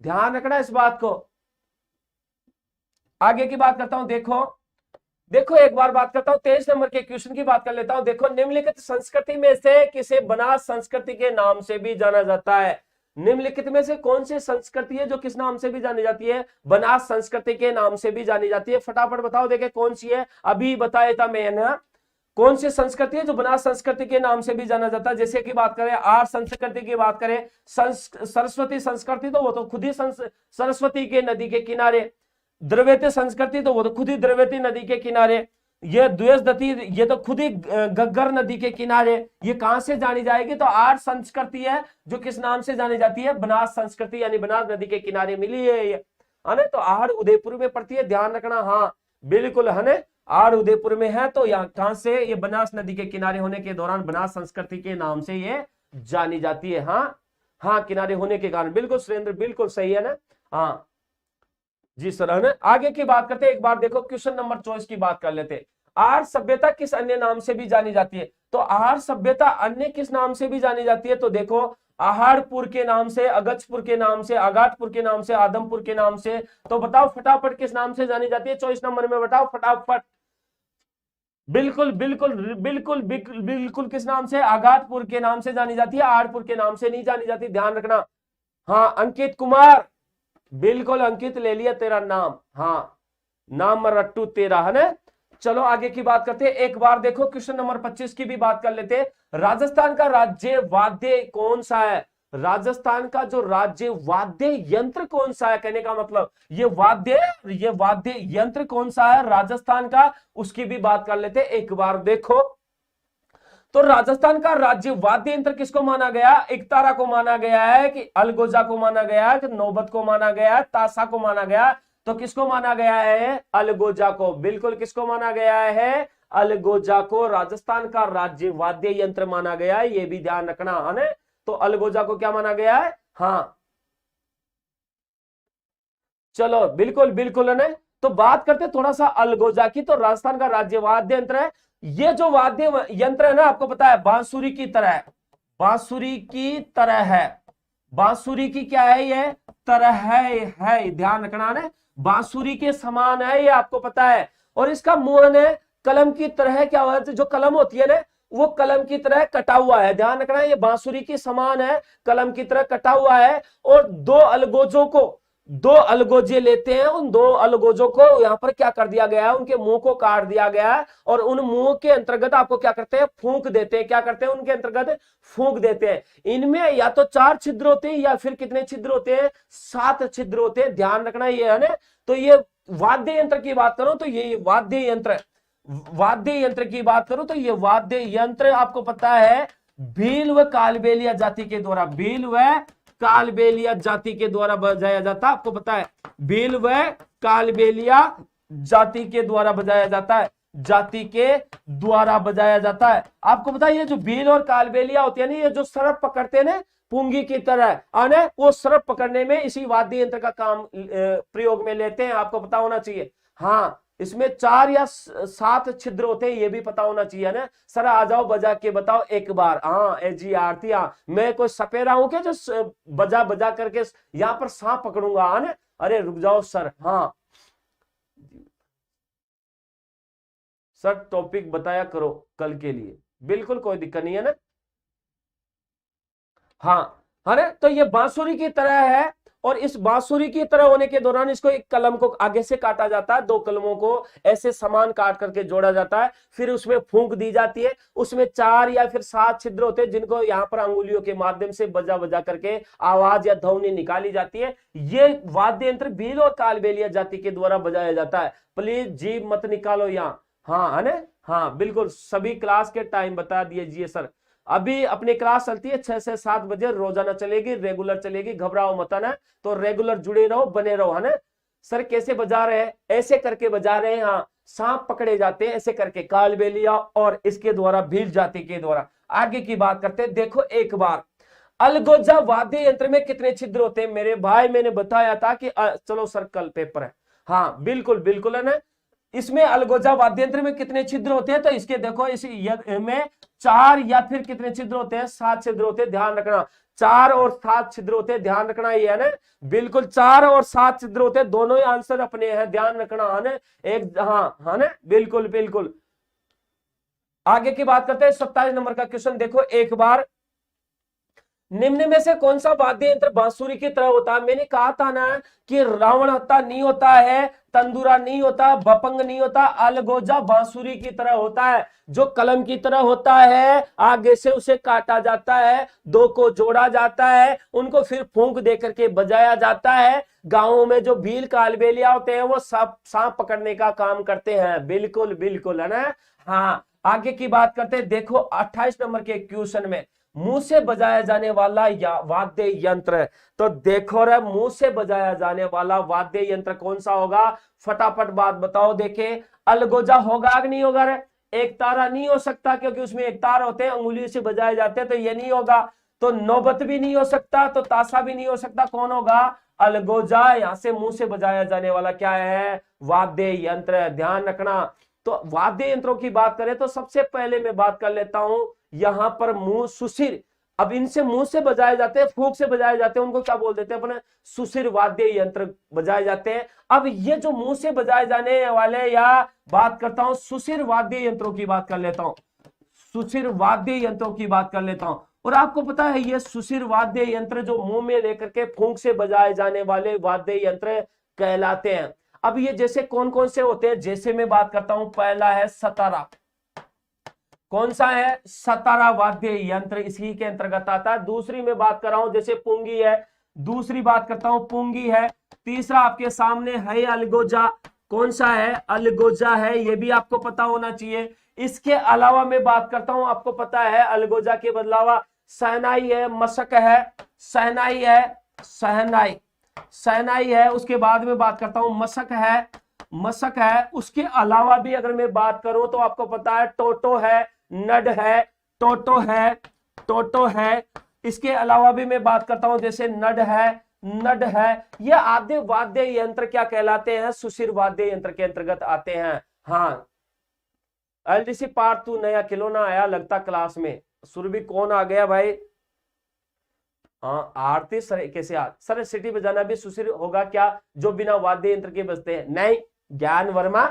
ध्यान रखना इस बात को। आगे की बात करता हूं, देखो देखो एक बार बात करता हूं 23 नंबर के क्वेश्चन की बात कर लेता हूं। देखो निम्नलिखित संस्कृति में से किसे बनास संस्कृति के नाम से भी जाना जाता है? निम्नलिखित में से कौन सी संस्कृति है जो किस नाम से भी जानी जाती है? बनास संस्कृति के नाम से भी जानी जाती है। फटाफट बताओ देखे कौन सी है, अभी बताया था मैंने। कौन सी संस्कृति है जो बनास संस्कृति के नाम से भी जाना जाता है? जैसे कि बात करें आर्य संस्कृति की बात करें, सरस्वती संस्कृति तो वो तो खुद ही सरस्वती के नदी के किनारे, द्रव्यती संस्कृति तो वो तो खुद ही द्रव्यती नदी के किनारे, ये द्वेषदती ये तो खुद ही गग्गर नदी के किनारे। ये कहां से जानी जाएगी? तो आर्य संस्कृति है जो किस नाम से जानी जाती है? बनास संस्कृति, यानी बनास नदी के किनारे मिली है ये, है ना। तो आर्य उदयपुर में पड़ती है, ध्यान रखना। हाँ बिल्कुल है ना, आर्य उदयपुर में है। तो यहाँ कहां से? ये बनास नदी के किनारे होने के दौरान बनास संस्कृति के नाम से ये जानी जाती है। हाँ हाँ, किनारे होने के कारण, बिल्कुल सुरेंद्र बिल्कुल सही है ना। हाँ जी सर, है ना। आगे की बात करते हैं, एक बार देखो क्वेश्चन नंबर 24 की बात कर लेते हैं। आर्य सभ्यता किस अन्य नाम से भी जानी जाती है? तो आर्य सभ्यता अन्य किस नाम से भी जानी जाती है? तो देखो आहड़पुर के नाम से, अगस्त्यपुर के नाम से, आगाटपुर के नाम से, आदमपुर के नाम से। तो बताओ फटाफट किस नाम से जानी जाती है? 24 नंबर में बताओ फटाफट। बिल्कुल बिल्कुल बिल्कुल बिल्कुल बिल्कुल किस नाम से? आगाटपुर के नाम से जानी जाती है, आहड़पुर के नाम से नहीं जानी जाती, ध्यान रखना। हाँ अंकित कुमार, बिल्कुल अंकित ले लिया तेरा नाम। हाँ नाम रट्टू तेरा, है ना। चलो आगे की बात करते हैं। एक बार देखो क्वेश्चन नंबर 25 की भी बात कर लेते हैं। राजस्थान का राज्य वाद्य कौन सा है? राजस्थान का जो राज्य वाद्य यंत्र कौन सा है? कहने का मतलब ये वाद्य यंत्र कौन सा है राजस्थान का, उसकी भी बात कर लेते हैं। एक बार देखो तो राजस्थान का राज्य वाद्य यंत्र किसको माना गया? एकतारा को माना गया है, कि अलगोजा को माना गया है, कि नौबत को माना गया है, ताशा को माना गया? तो किसको माना गया है? अलगोजा को। बिल्कुल किसको माना गया है? अलगोजा को राजस्थान का राज्य वाद्य यंत्र माना गया है, ये भी ध्यान रखना है ना। तो अलगोजा को क्या माना गया है? हाँ चलो बिल्कुल बिल्कुल है ना। तो बात करते थोड़ा सा अलगोजा की। तो राजस्थान का राज्य वाद्य यंत्र है, ये जो वाद्य यंत्र है ना, आपको पता है बांसुरी की तरह है, बांसुरी की तरह है, बांसुरी की क्या है? ये तरह है, ध्यान रखना ना, बांसुरी के समान है, ये आपको पता है। और इसका मुंह है कलम की तरह, क्या हुआ है? जो कलम होती है ना, वो कलम की तरह कटा हुआ है, ध्यान रखना। ये बांसुरी के समान है, कलम की तरह कटा हुआ है। और दो अलगोजे लेते हैं, उन दो अलगोजों को यहां पर क्या कर दिया गया है? उनके मुंह को काट दिया गया है, और उन मुंह के अंतर्गत आपको क्या करते हैं? फूंक देते हैं। क्या करते हैं? उनके अंतर्गत फूंक देते हैं। इनमें या तो 4 छिद्र होते हैं, या फिर कितने छिद्र होते हैं? 7 छिद्र होते हैं, ध्यान रखना ये है ना। तो ये वाद्य यंत्र की बात करो तो ये वाद्य यंत्र की बात करो तो ये वाद्य यंत्र आपको पता है भील व कालबेलिया जाति के द्वारा, भील व कालबेलिया जाति के द्वारा बजाया जाता है। आपको पता है भील व कालबेलिया जाति के द्वारा बजाया जाता है, जाति के द्वारा बजाया जाता है। आपको पता है ये जो भील और कालबेलिया होती है ना, ये जो सर्प पकड़ते हैं ना पुंगी की तरह, आने वो सर्प पकड़ने में इसी वाद्य यंत्र का काम प्रयोग में लेते हैं, आपको पता होना चाहिए। हाँ इसमें 4 या 7 छिद्र होते हैं, ये भी पता होना चाहिए ना। सर आ जाओ बजा के बताओ एक बार। हाँ जी आरती, हाँ मैं कोई सपेरा हूं क्या जो बजा बजा करके यहाँ पर सांप पकड़ूंगा? हाँ ना, अरे रुक जाओ सर। हाँ सर टॉपिक बताया करो कल के लिए, बिल्कुल कोई दिक्कत नहीं है ना। हाँ अरे तो ये बांसुरी की तरह है, और इस बांसुरी की तरह होने के दौरान इसको एक कलम को आगे से काटा जाता है, 2 कलमों को ऐसे समान काट करके जोड़ा जाता है, फिर उसमें फूंक दी जाती है। उसमें 4 या फिर 7 छिद्र होते हैं, जिनको यहाँ पर अंगुलियों के माध्यम से बजा बजा करके आवाज या ध्वनि निकाली जाती है। ये वाद्य यंत्र भील और कालबेलिया जाति के द्वारा बजाया जाता है। प्लीज जीभ मत निकालो यहाँ। हाँ है ना, हाँ बिल्कुल सभी क्लास के टाइम बता दीजिए सर। अभी अपनी क्लास चलती है 6 से 7 बजे, रोजाना चलेगी, रेगुलर चलेगी, घबराओ मत ना। तो रेगुलर जुड़े रहो, बने रहो, है ना। सर कैसे बजा रहे हैं? ऐसे करके बजा रहे हैं। हाँ सांप पकड़े जाते हैं ऐसे करके, कालबेलिया और इसके द्वारा भील जाति के द्वारा। आगे की बात करते हैं। देखो एक बार अलगोजा वाद्य यंत्र में कितने छिद्र होते हैं मेरे भाई? मैंने बताया था कि चलो सर कल पेपर है। हाँ बिल्कुल बिल्कुल है ना। इसमें अलगोजा वाद्य यंत्र में कितने छिद्र होते हैं? तो इसके देखो इस में 4 या फिर कितने छिद्र होते हैं? 7 छिद्र होते हैं, ध्यान रखना। 4 और 7 छिद्र होते हैं, ध्यान रखना ये है ना, बिल्कुल 4 और 7 छिद्र होते हैं, दोनों ही आंसर अपने हैं, ध्यान रखना है ना, एक हाँ ना, बिल्कुल बिल्कुल। आगे की बात करते हैं 27 नंबर का क्वेश्चन देखो एक बार, निम्न में से कौन सा वाद्य यंत्र बांसुरी की तरह होता है? मैंने कहा था ना कि रावण हत्ता नहीं होता है, तंदूरा नहीं होता, बपंग नहीं होता, अलगोजा बांसुरी की तरह होता है, जो कलम की तरह होता है, आगे से उसे काटा जाता है, दो को जोड़ा जाता है, उनको फिर फूंक दे करके बजाया जाता है। गांवों में जो भील कालबेलिया होते हैं वो सांप पकड़ने का काम करते हैं, बिल्कुल बिल्कुल है ना। हाँ आगे की बात करते हैं, देखो 28 नंबर के क्वेश्चन में मुंह से बजाया जाने वाला या वाद्य यंत्र, तो देखो रे मुंह से बजाया जाने वाला वाद्य यंत्र कौन सा होगा? फटाफट बात बताओ। देखे अलगोजा होगा कि नहीं होगा रे? एक तारा नहीं हो सकता क्योंकि उसमें एक तार होते हैं, अंगुली से बजाए जाते हैं, तो ये नहीं होगा। तो नौबत भी नहीं हो सकता, तो ताशा भी नहीं हो सकता, कौन होगा? अलगोजा। यहां से मुंह से बजाया जाने वाला क्या है? वाद्य यंत्र, ध्यान रखना। तो वाद्य यंत्रों की बात करें तो सबसे पहले मैं बात कर लेता हूं यहां पर मुंह सुशिर। अब इनसे मुंह से बजाए जाते हैं, फूंक से बजाए जाते हैं, उनको क्या बोल देते हैं अपने? सुशिर वाद्य यंत्र बजाए जाते हैं। अब ये जो मुंह से बजाए जाने वाले, या बात करता हूं सुशिर वाद्य यंत्रों की बात कर लेता हूं, सुशिर वाद्य यंत्रों की बात कर लेता हूं। और आपको पता है ये सुशिर वाद्य यंत्र जो मुंह में लेकर के फूंक से बजाए जाने वाले वाद्य यंत्र कहलाते हैं। अब ये जैसे कौन कौन से होते हैं, जैसे मैं बात करता हूं, पहला है सतारा। कौन सा है? सतारा वाद्य यंत्र इसी के अंतर्गत आता है। दूसरी में बात कर रहा हूं जैसे पुंगी है, दूसरी बात करता हूं पुंगी है। तीसरा आपके सामने है अलगोजा। कौन सा है? अलगोजा है, ये भी आपको पता होना चाहिए। इसके अलावा मैं बात करता हूं, आपको पता है अलगोजा के बदलावा सहनाई है, मशक है, सहनाई है, सहनाई है। उसके बाद में बात करता हूं मशक है, मशक है। उसके अलावा भी अगर मैं बात करूं तो आपको पता है टोटो है, नड है, टोटो है, टोटो है। इसके अलावा भी मैं बात करता हूं जैसे नड है, नड है। ये आद्य वाद्य यंत्र क्या कहलाते हैं? सुशिर वाद्य यंत्र के अंतर्गत आते हैं। हाँ एलडीसी पार्ट 2 नया खिलौना आया लगता क्लास में। सुरभि कौन आ गया भाई? हाँ आरती सर कैसे सर सिटी बजाना भी सुशिर होगा क्या, जो बिना वाद्य यंत्र के बजते हैं? नहीं, ज्ञान वर्मा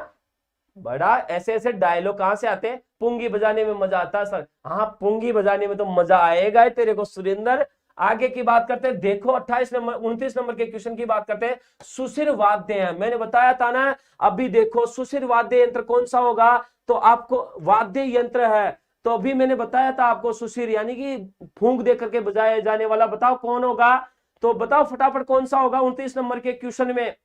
बड़ा ऐसे ऐसे डायलॉग कहां से आते हैं? पुंगी बजाने में मजा आता है सर। हाँ पुंगी बजाने में तो मजा आएगा ही तेरे को सुरेंद्र। आगे की बात करते हैं, देखो 28 नंबर 29 नंबर के क्वेश्चन की बात करते हैं। सुशिर वाद्य है, मैंने बताया था ना। अभी देखो सुशिर वाद्य यंत्र कौन सा होगा? तो आपको वाद्य यंत्र है, तो अभी मैंने बताया था आपको सुशिर यानी कि फूंक दे करके बजाया जाने वाला। बताओ कौन होगा? तो बताओ फटाफट कौन सा होगा 29 नंबर के क्वेश्चन में?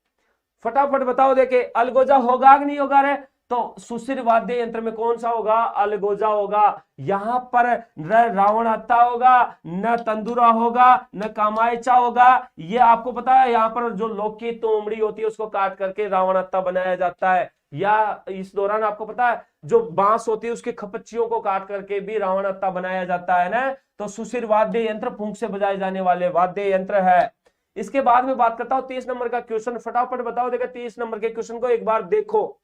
फटाफट बताओ। देखे अलगोजा होगा कि नहीं होगा रे? तो सुशिर वाद्य यंत्र में कौन सा होगा? अलगोजा होगा। यहां पर न रावण हत्ता होगा, न तंदूरा होगा, न कामायचा होगा। ये आपको पता है यहाँ पर जो लोग की तोमड़ी होती है उसको काट करके रावण हत्ता बनाया जाता है। या इस दौरान आपको पता है जो बांस होती है उसकी खपच्चियों को काट करके भी रावण हत्ता बनाया जाता है ना। तो सुशिर वाद्य यंत्र फूंक से बजाए जाने वाले वाद्य यंत्र है। इसके बाद में बात करता हूं 30 नंबर का क्वेश्चन। फटाफट बताओ। देखो 30 नंबर के क्वेश्चन को एक बार देखो,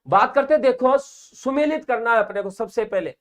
बात करते देखो सुमेलित करना है अपने को। सबसे पहले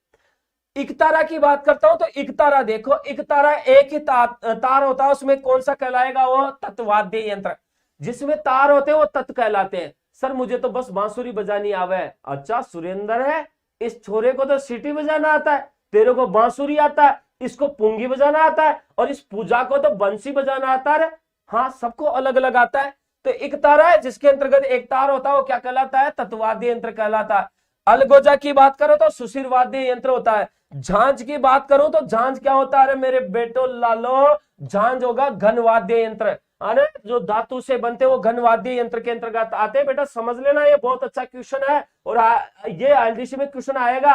इकतारा की बात करता हूं, तो इकतारा देखो, इकतारा एक ही तार होता है, उसमें कौन सा कहलाएगा? वो तत्वाद्य यंत्र। जिसमें तार होते हैं वो तत्व कहलाते हैं। सर मुझे तो बस बांसुरी बजानी आवे है। अच्छा सुरेंद्र है, इस छोरे को तो सीटी बजाना आता है, तेरे को बांसुरी आता है, इसको पुंगी बजाना आता है, और इस पूजा को तो बंसी बजाना आता है। हाँ सबको अलग अलग आता है। तो एक तारा है जिसके अंतर्गत एक तार होता है, वो क्या कहलाता है? तत्वाद्य यंत्र कहलाता है। अलगोजा की बात करो तो सुशिर वाद्य यंत्र होता है। झांझ की बात करूं तो झांझ क्या होता है मेरे बेटो लालो? झांझ होगा घन वाद्य यंत्र, है जो धातु से बनते वो घन वाद्य यंत्र के अंतर्गत आते हैं। बेटा समझ लेना, ये बहुत अच्छा क्वेश्चन है और ये एलडीसी में क्वेश्चन आएगा।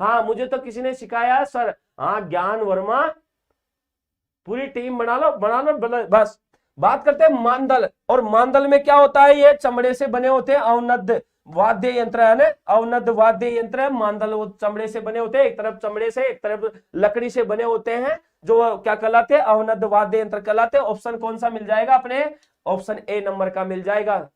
हाँ मुझे तो किसी ने सिखाया है सर। हाँ ज्ञान वर्मा, पूरी टीम बना लो बस। बात करते हैं मांदल, और मांदल में क्या होता है? ये चमड़े से बने होते हैं, अवनद वाद्य यंत्र है ना, अवनद वाद्य यंत्र है। मांदल वो चमड़े से बने होते हैं, एक तरफ चमड़े से एक तरफ लकड़ी से बने होते हैं, जो क्या कहलाते हैं? अवनद वाद्य यंत्र कहलाते हैं। ऑप्शन कौन सा मिल जाएगा अपने? ऑप्शन ए नंबर का मिल जाएगा।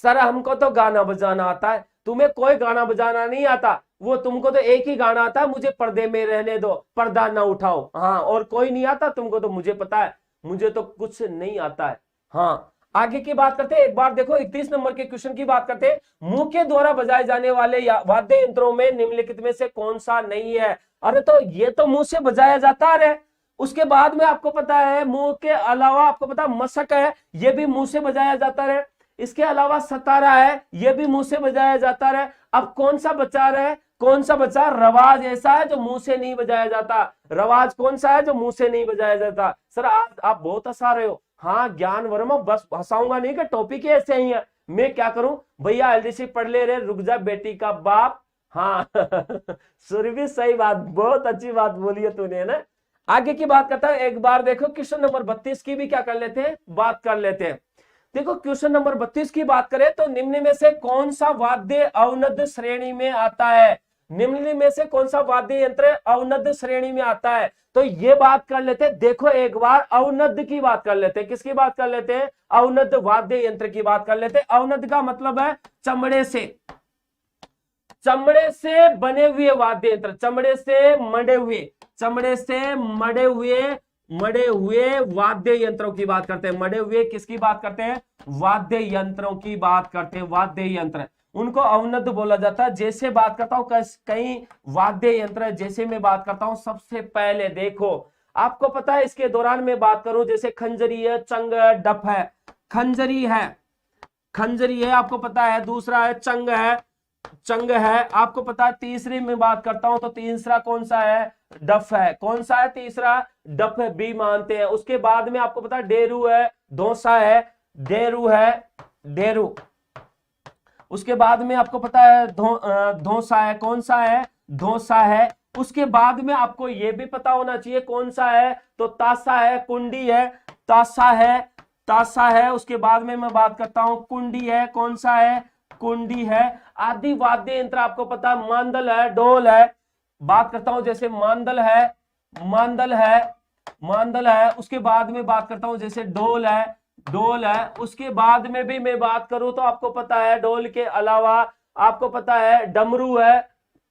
सर हमको तो गाना बजाना आता है। तुम्हें कोई गाना बजाना नहीं आता, वो तुमको तो एक ही गाना आता है, मुझे पर्दे में रहने दो, पर्दा ना उठाओ। हाँ, और कोई नहीं आता तुमको, तो मुझे पता है, मुझे तो कुछ नहीं आता है। हाँ, आगे की बात करते हैं। एक बार देखो 31 नंबर के क्वेश्चन की बात करते हैं। मुंह के द्वारा बजाए जाने वाले वाद्य यंत्रों में निम्नलिखित में से कौन सा नहीं है? अरे तो ये तो मुंह से बजाया जाता है। उसके बाद में आपको पता है मुंह के अलावा आपको पता मशक है, ये भी मुंह से बजाया जाता है। इसके अलावा सतारा है, ये भी मुंह से बजाया जाता है। अब कौन सा बचा रहे, कौन सा बचा? रवाज ऐसा है जो मुंह से नहीं बजाया जाता। रवाज कौन सा है जो मुंह से नहीं बजाया जाता? सर आज आप बहुत हंसा रहे हो। हाँ ज्ञान वर्मा, बस हंसाऊंगा नहीं कि टॉपिक ऐसे ही है, मैं क्या करूं भैया, एलडीसी पढ़ ले रहे, रुक जा बेटी का बाप। हाँ सुरभि सही बात, बहुत अच्छी बात बोली है तूने ना। आगे की बात करता है। एक बार देखो क्वेश्चन नंबर 32 की भी क्या कर लेते हैं, बात कर लेते हैं। देखो क्वेश्चन नंबर 32 की बात करें तो निम्न में से कौन सा वाद्य अवनद श्रेणी में आता है? निम्न में से कौन सा वाद्य यंत्र अवनद श्रेणी में आता है? तो ये बात कर लेते हैं। देखो एक बार अवनद की बात कर लेते हैं। किसकी बात कर लेते हैं? अवनद वाद्य यंत्र की बात कर लेते हैं। अवनद का मतलब है चमड़े से, चमड़े से बने हुए वाद्य यंत्र, चमड़े से मड़े हुए, चमड़े से मड़े हुए वाद्य यंत्रों की बात करते हैं। मड़े हुए किसकी बात करते हैं? वाद्य यंत्रों की बात करते हैं। वाद्य यंत्र उनको अवनद बोला जाता है। जैसे बात करता हूं कई वाद्य यंत्र, जैसे मैं बात करता हूं, सबसे पहले देखो आपको पता है इसके दौरान मैं बात करूं, जैसे खंजरी है, चंग है, डफ है। खंजरी है, खंजरी है आपको पता है। दूसरा है चंग है, चंग है आपको पता है। तीसरी में बात करता हूं तो तीसरा कौन सा है? डफ है। कौन सा है तीसरा? डफ है, बी मानते हैं। उसके बाद में आपको पता है डेरू है, धोसा है, डेरू है, डेरू। उसके बाद में आपको पता है धोसा है। कौन सा है? धोसा है। उसके बाद में आपको यह भी पता होना चाहिए कौन सा है, तो ताशा है, कुंडी है, ताशा है, ताशा है। उसके बाद में मैं बात करता हूं कुंडी है। कौन सा है? कुंडी है। आदि वाद्य यंत्र आपको पता है, मांदल है, ढोल है। बात करता हूं जैसे मांदल है, मांदल है, मांदल है। उसके बाद में बात करता हूं जैसे ढोल है, ढोल है। उसके बाद में भी मैं बात करूं तो आपको पता है ढोल के अलावा आपको पता है डमरू है,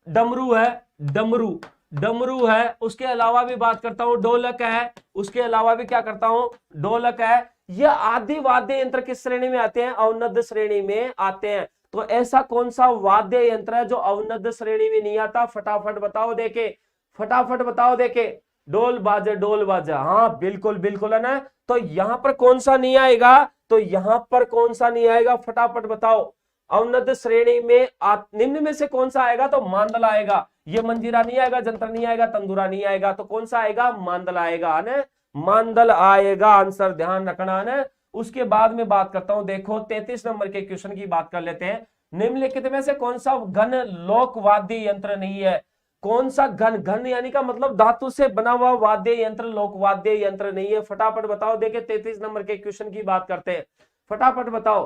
डमरू है, डमरू, डमरू है। उसके अलावा भी बात करता हूं ढोलक है। उसके अलावा भी क्या करता हूं? ढोलक है। यह आदि वाद्य यंत्र किस श्रेणी में आते हैं? अवनद श्रेणी में आते हैं। तो ऐसा कौन सा वाद्य यंत्र है जो अवनद श्रेणी में नहीं आता? फटाफट बताओ देखे, फटाफट बताओ देखे। ढोल बाजा, ढोल बाजा, हाँ बिल्कुल बिल्कुल है ना। तो यहां पर कौन सा नहीं आएगा? तो यहां पर कौन सा नहीं आएगा? फटाफट बताओ। अवनद श्रेणी में निम्न में से कौन सा आएगा? तो मांदल आएगा। ये मंजीरा नहीं आएगा, जंत्र नहीं आएगा, तंदूरा नहीं आएगा। तो कौन सा आएगा? मांदल आएगा ना, मांदल आएगा। आंसर ध्यान रखना ना। उसके बाद में बात करता हूं, देखो 33 नंबर के क्वेश्चन की बात कर लेते हैं। निम्नलिखित में से कौन सा घन लोक वाद्य यंत्र नहीं है? कौन सा घन, घन यानी का मतलब धातु से बना हुआ वाद्य यंत्र लोक वाद्य यंत्र नहीं है? फटाफट बताओ देखे। 33 नंबर के क्वेश्चन की बात करते हैं, फटाफट बताओ।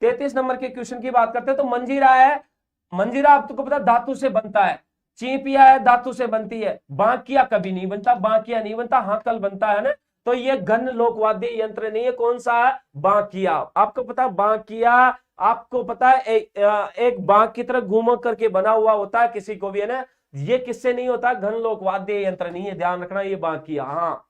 33 नंबर के क्वेश्चन की बात करते हैं तो मंजीरा है। मंजीरा आपको पता धातु से बनता है। चीपिया है, धातु से बनती है। बांकिया कभी नहीं बनता, बांकिया नहीं बनता, हाकल बनता है ना। तो ये घन लोकवाद्य यंत्र नहीं है। कौन सा? बांकिया। आपको पता बांकिया, आपको पता है एक बांक की तरह घूम करके बना हुआ होता है किसी को भी, है ना। ये किससे नहीं होता? घन लोकवाद्य यंत्र नहीं है, ध्यान रखना। ये बांकिया, हाँ।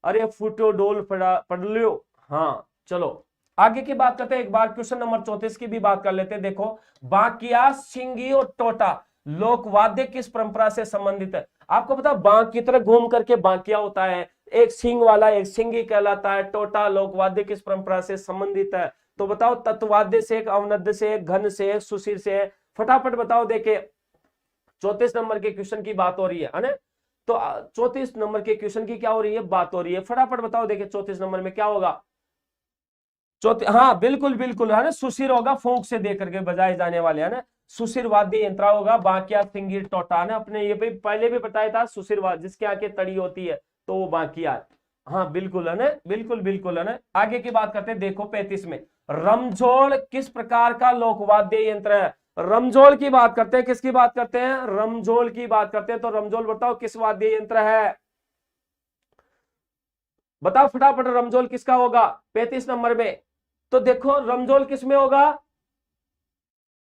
अरे फुटो डोल पढ़ लियो। हाँ चलो आगे की बात करते हैं। एक बार क्वेश्चन नंबर 34 की भी बात कर लेते हैं। देखो बांकिया, सिंगी और टोटा लोकवाद्य किस परंपरा से संबंधित है? आपको पता बांक की तरह घूम करके बांकिया होता है, एक सिंग वाला एक सिंगी कहलाता है। टोटा लोकवाद्य किस परंपरा से संबंधित है? तो बताओ तत्वाद्य से, एक अवनद्य से, एक घन से, एक सुशिर से। फटाफट बताओ देखे। 34 नंबर के क्वेश्चन की बात हो रही है ना। तो 34 नंबर के क्वेश्चन की क्या हो रही है? बात हो रही है। फटाफट बताओ देखे 34 नंबर में क्या होगा? हाँ बिल्कुल बिल्कुल है ना, सुशिर होगा, फूंक से दे करके बजाए जाने वाले, है ना। सुशिर वाद्य यंत्र होगा। बांकिया, सिंगी, टोटा ने अपने ये भी पहले भी बताया था। सुशिर वाद्य जिसके आगे तड़ी होती है तो वो बांकिया है। हाँ बिल्कुल है ना, बिल्कुल बिल्कुल है ना। आगे की बात करते हैं। देखो 35 में रमझोल किस प्रकार का लोकवाद्य यंत्र है? रमझोल की बात करते हैं। किसकी बात करते हैं? रमझोल की बात करते हैं। तो रमझोल बताओ किस वाद्य यंत्र है? बताओ फटाफट, रमझोल किसका होगा 35 नंबर में? तो देखो रमझोल किस में होगा?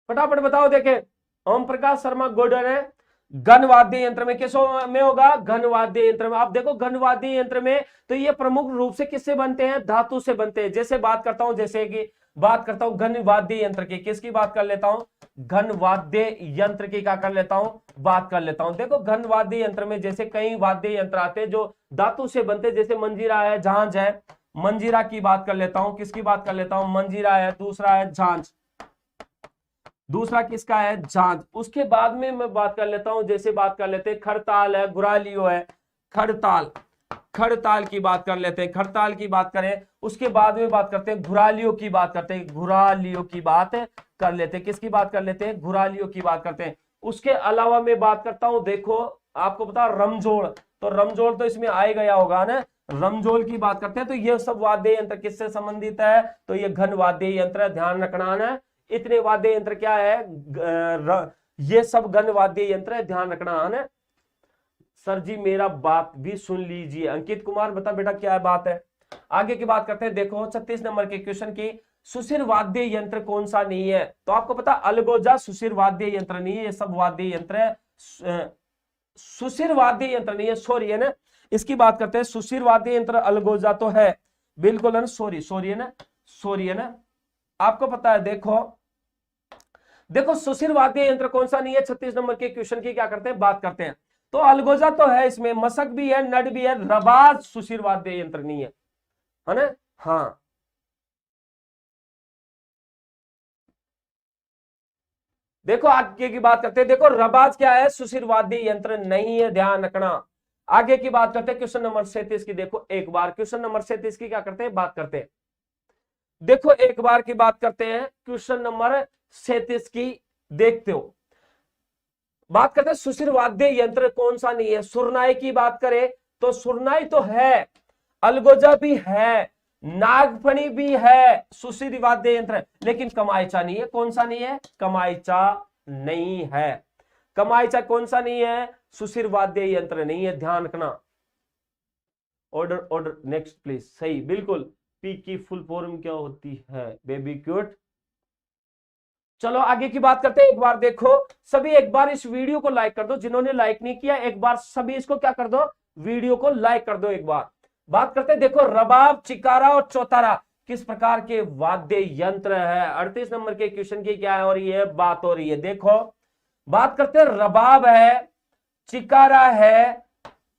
फटाफट बताओ। देखे ओम प्रकाश शर्मा गोल्डन है। घन वाद्य यंत्र में किसों में होगा? घन वाद्य यंत्र में। आप देखो घन वाद्य यंत्र में तो ये प्रमुख रूप से किससे बनते हैं? धातु से बनते हैं। जैसे बात करता हूं, जैसे कि बात करता हूं घन वाद्य यंत्र की, किसकी बात कर लेता हूं? घन वाद्य यंत्र की क्या कर लेता हूं? बात कर लेता हूं। देखो घन वाद्य यंत्र में जैसे कई वाद्य यंत्र आते हैं जो धातु से बनते हैं, जैसे मंजीरा है, झांझ है। मंजीरा की बात कर लेता हूं, किसकी बात कर लेता हूं? मंजीरा है, दूसरा है झांझ, दूसरा किसका है? झांझ। उसके बाद में मैं बात कर लेता हूं, जैसे बात कर लेते हैं खड़ताल है, गुरालियो है, खड़ताल, खड़ताल की बात कर लेते हैं, खड़ताल की बात करें। उसके बाद में बात करते हैं घुरालियों की बात करते हैं, घुरालियों की बात कर लेते हैं। किसकी बात कर लेते हैं? घुरालियों की बात करते हैं। उसके अलावा मैं बात करता हूं, देखो आपको पता रमजोड़, तो रमजोड़ तो इसमें आ ही गया होगा ना, रमजोल की बात करते हैं। तो ये सब वाद्य यंत्र किससे संबंधित है? तो ये घन वाद्य यंत्र, ध्यान रखना है। इतने वाद्य यंत्र क्या है? ये सब घन वाद्य यंत्र है, ध्यान रखना है। सर जी मेरा बात भी सुन लीजिए। अंकित कुमार बता बेटा क्या है बात है। आगे की बात करते हैं। देखो 36 नंबर के क्वेश्चन की, सुशिर वाद्य यंत्र कौन सा नहीं है? तो आपको पता अलगोजा सुशिर वाद्य यंत्र नहीं है, ये सब वाद्य यंत्र है। सुशिर वाद्य यंत्र नहीं है, सॉरी है ना। इसकी बात करते हैं, सुशिर वाद्य यंत्र अलगोजा तो है, बिल्कुल है ना, सॉरी सॉरी है ना, सॉरी है ना। आपको पता है, देखो देखो सुशिर वाद्य यंत्र कौन सा नहीं है? 36 नंबर के क्वेश्चन की क्या करते हैं? बात करते हैं। तो अलगोजा तो है, इसमें मशक भी है, नड भी है, रबाज सुशिर वाद्य यंत्र नहीं है ना। हाँ देखो आगे की बात करते हैं। देखो रबाज क्या है? सुशिर वाद्य यंत्र नहीं है, ध्यान रखना। आगे की बात करते हैं क्वेश्चन नंबर 37 की। देखो एक बार क्वेश्चन नंबर 37 की क्या करते हैं? बात करते हैं। देखो एक बार की बात करते हैं क्वेश्चन नंबर 37 की, देखते हो बात करते हैं सुशिर वाद्य यंत्र कौन सा नहीं है। सुरनाई की बात करें तो सुरनाई तो है, अलगोजा भी है, नागफणी भी है, सुशिर वाद्य यंत्र, लेकिन कमायचा नहीं है। कौन सा नहीं है? कमायचा नहीं है। कमायचा कौन सा नहीं है? सुशिर वाद्य यंत्र नहीं है, ध्यान रखना। Order order next please. सही, बिल्कुल। पी की फुल फॉर्म क्या होती है? Baby cute. चलो आगे की बात करते हैं। एक बार देखो सभी, एक बार इस वीडियो को लाइक कर दो, जिन्होंने लाइक नहीं किया एक बार सभी इसको क्या कर दो? वीडियो को लाइक कर दो एक बार। बात करते हैं, देखो रबाब, चिकारा और चौतारा किस प्रकार के वाद्य यंत्र है? 38 नंबर के क्वेश्चन की क्या हो रही है? बात हो रही है। देखो बात करते हैं, रबाब है, चिकारा है,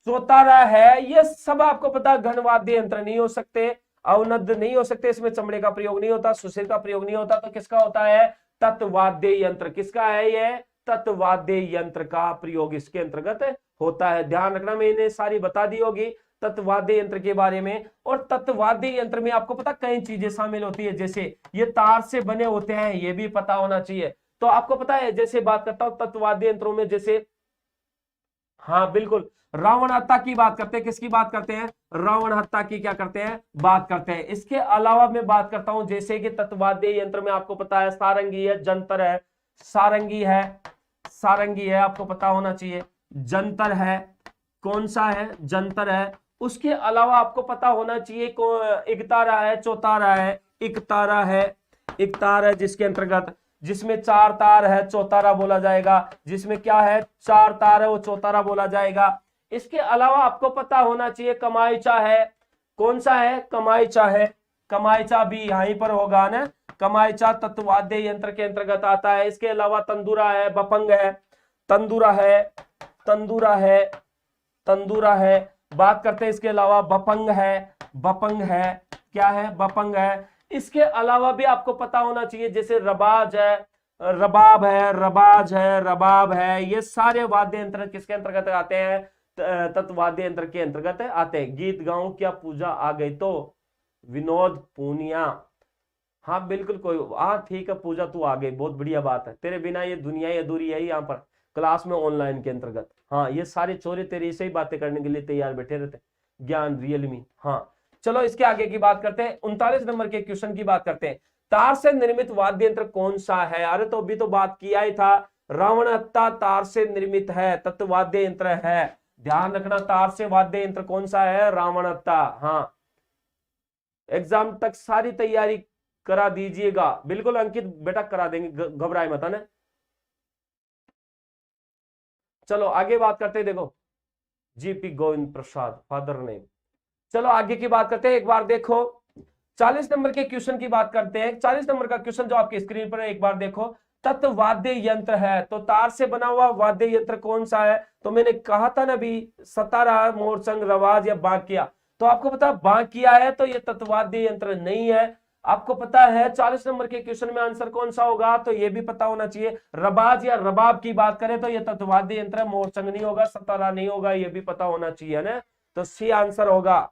चौतारा है, ये सब आपको पता घन वाद्य यंत्र नहीं हो सकते, अवनद नहीं हो सकते, इसमें चमड़े का प्रयोग नहीं होता, सुशिर का प्रयोग नहीं होता। तो किसका होता है? तत्वाद्य यंत्र। किसका है ये? तत्वाद्य यंत्र का प्रयोग इसके अंतर्गत होता है, ध्यान रखना। मैंने सारी बता दी होगी तत्वाद्य यंत्र के बारे में। और तत्वाद्य यंत्र में आपको पता कई चीजें शामिल होती है, जैसे ये तार से बने होते हैं, ये भी पता होना चाहिए। तो आपको पता है, जैसे बात करता हूं तत्वाद्य यंत्रों में, जैसे हाँ बिल्कुल रावण हत्या की बात करते हैं। किसकी बात करते हैं? रावण हत्या की क्या करते हैं? बात करते हैं। इसके अलावा मैं बात करता हूं जैसे कि तत्वाद्य यंत्र में आपको पता है सारंगी है, जंतर है, सारंगी है, सारंगी है, आपको पता होना चाहिए। जंतर है, कौन सा है? जंतर है। उसके अलावा आपको पता होना चाहिए इकतारा है, चौतारा है, इकतारा है, इकतार है, जिसके अंतर्गत जिसमें 4 तार है चौतारा बोला जाएगा, जिसमें क्या है 4 तार है वो चौतारा बोला जाएगा। इसके अलावा आपको पता होना चाहिए कमाईचा है, कौन सा है? कमाईचा है, कमाईचा भी यहीं पर होगा ना, कमाईचा तत्वाद्य यंत्र के अंतर्गत आता है। इसके अलावा तंदूरा है, बपंग है, तंदूरा है, तंदूरा है, तंदूरा है, बात करते हैं। इसके अलावा बपंग है, बपंग है, क्या है? बपंग है। इसके अलावा भी आपको पता होना चाहिए जैसे रबाज है, रबाब है, रबाज है, रबाब है, ये सारे वाद्य यंत्र किसके अंतर्गत आते हैं? तत्वाद्य यंत्र के अंतर्गत आते हैं। गीत गाऊं क्या पूजा आ गई तो? विनोद पूनिया, हाँ बिल्कुल, कोई हाँ ठीक है पूजा तू आ गई, बहुत बढ़िया बात है, तेरे बिना ये दुनिया अधूरी है यहाँ पर क्लास में ऑनलाइन के अंतर्गत। हाँ ये सारे चोरे तेरी से ही बातें करने के लिए तैयार बैठे रहते। ज्ञान रियलमी। हाँ चलो इसके आगे की बात करते हैं। 39 नंबर के क्वेश्चन की बात करते हैं। तार से निर्मित वाद्य यंत्र कौन सा है? अरे तो अभी तो बात किया ही था, रावण हत्या तार से निर्मित है, तत्वाद्य यंत्र है, ध्यान रखना। तार से वाद्य यंत्र कौन सा है? रावण हत्या। हाँ एग्जाम तक सारी तैयारी करा दीजिएगा। बिल्कुल अंकित बेटा करा देंगे, घबराए मत, है ना। चलो आगे बात करते हैं, देखो GP Govind Prasad father name. चलो आगे की बात करते हैं, एक बार देखो 40 नंबर के क्वेश्चन की बात करते हैं। 40 नंबर का क्वेश्चन जो आपकी स्क्रीन पर है, एक बार देखो। तत्वाद्य यंत्र है, तो तार से बना हुआ वाद्य यंत्र कौन सा है? तो मैंने कहा था ना अभी, सतारा, मोरचंग, रवाज या बांकिया। तो आपको पता बांकिया है तो ये तत्वाद्य यंत्र नहीं है। आपको पता है 40 नंबर के क्वेश्चन में आंसर कौन सा होगा, तो ये भी पता होना चाहिए। रबाज या रबाब की बात करें तो ये तत्वाद्य यंत्र है, मोरचंग नहीं होगा, सतारा नहीं होगा, ये भी पता होना चाहिए ना। तो सी आंसर होगा।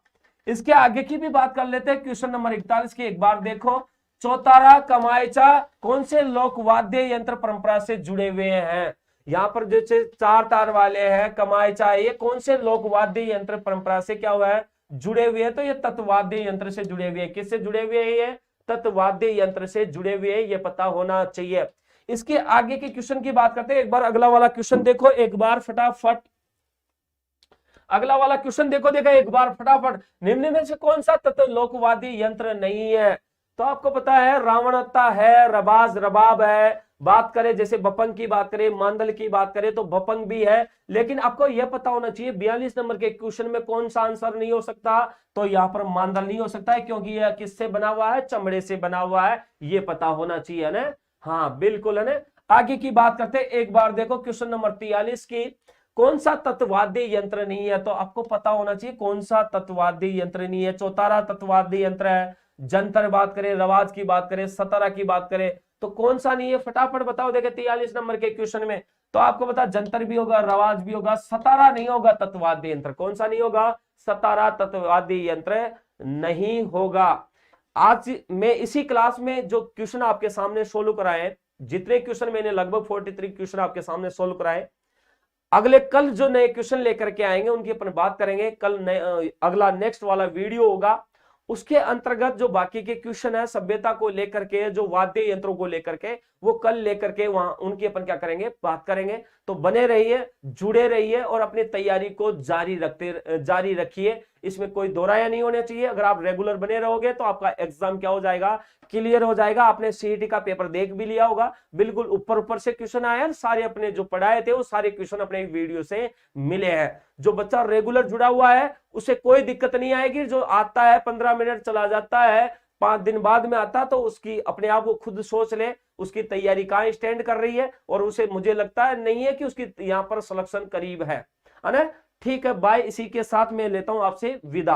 इसके आगे की भी बात कर लेते हैं, क्वेश्चन नंबर 41 की एक बार देखो। चौतारा, कमायचा कौन से लोक वाद्य यंत्र परंपरा से जुड़े हुए हैं? यहाँ पर जो चार तार वाले हैं, कमायचा, ये कौन से लोक वाद्य यंत्र परंपरा से क्या हुआ है, जुड़े हुए हैं? तो ये तत्वाद्य यंत्र से जुड़े हुए हैं। किससे जुड़े हुए हैं? ये तत्वाद्य यंत्र से जुड़े हुए हैं, ये पता होना चाहिए। इसके आगे के क्वेश्चन की बात करते हैं, एक बार अगला वाला क्वेश्चन देखो एक बार फटाफट। अगला वाला क्वेश्चन देखो, एक बार फटाफट। निम्न में से कौन सा तत्व लोकवादी यंत्र नहीं है? तो आपको पता है रावणता है, रबाज रबाब है। बात करें जैसे बपंग की बात करें, मांदल की बात करें तो बपंग भी है। लेकिन आपको यह पता होना चाहिए 42 नंबर के क्वेश्चन में कौन सा आंसर नहीं हो सकता? तो यहाँ पर मांदल नहीं हो सकता है, क्योंकि यह किससे बना हुआ है? चमड़े से बना हुआ है, ये पता होना चाहिए ना। हाँ बिल्कुल है ना। आगे की बात करते हैं, एक बार देखो क्वेश्चन नंबर 43 की। कौन सा तत्वाद्य यंत्र नहीं है? तो आपको पता होना चाहिए कौन सा तत्वाद्य यंत्र नहीं है। चौतारा तत्वाद्य यंत्र है, जंतर बात करें, रवाज की बात करें, सतारा की बात करें, तो कौन सा नहीं है? फटाफट बताओ। देखे 43 नंबर के क्वेश्चन में तो आपको पता जंतर भी होगा, रवाज भी होगा, सतारा नहीं होगा तत्वाद्य यंत्र। कौन सा नहीं होगा? सतारा तत्वाद्य यंत्र नहीं होगा। आज मैं इसी क्लास में जो क्वेश्चन आपके सामने सोल्व कराए, जितने क्वेश्चन मैंने लगभग 43 क्वेश्चन आपके सामने सोल्व कराए, अगले कल जो नए क्वेश्चन लेकर के आएंगे उनकी अपन बात करेंगे। कल अगला नेक्स्ट वाला वीडियो होगा, उसके अंतर्गत जो बाकी के क्वेश्चन है सभ्यता को लेकर के, जो वाद्य यंत्रों को लेकर के, वो कल लेकर के वहां उनकी अपन क्या करेंगे, बात करेंगे। तो बने रहिए, जुड़े रहिए और अपनी तैयारी को जारी रखिए। इसमें कोई दो राय नहीं होना चाहिए। अगर आप रेगुलर बने रहोगे तो आपका एग्जाम क्या हो जाएगा, क्लियर हो जाएगा। आपने सीईटी का पेपर देख भी लिया होगा, बिल्कुल ऊपर से क्वेश्चन आए, सारे अपने जो पढ़ाए थे वो सारे क्वेश्चन अपने वीडियो से मिले हैं। जो बच्चा रेगुलर जुड़ा हुआ है उसे कोई दिक्कत नहीं आएगी। जो आता है 15 मिनट चला जाता है, 5 दिन बाद में आता, तो उसकी अपने आप वो खुद सोच ले उसकी तैयारी कहां स्टैंड कर रही है, और उसे मुझे लगता है नहीं है कि उसकी यहाँ पर सिलेक्शन करीब है ना। ठीक है, बाय। इसी के साथ मैं लेता हूं आपसे विदा।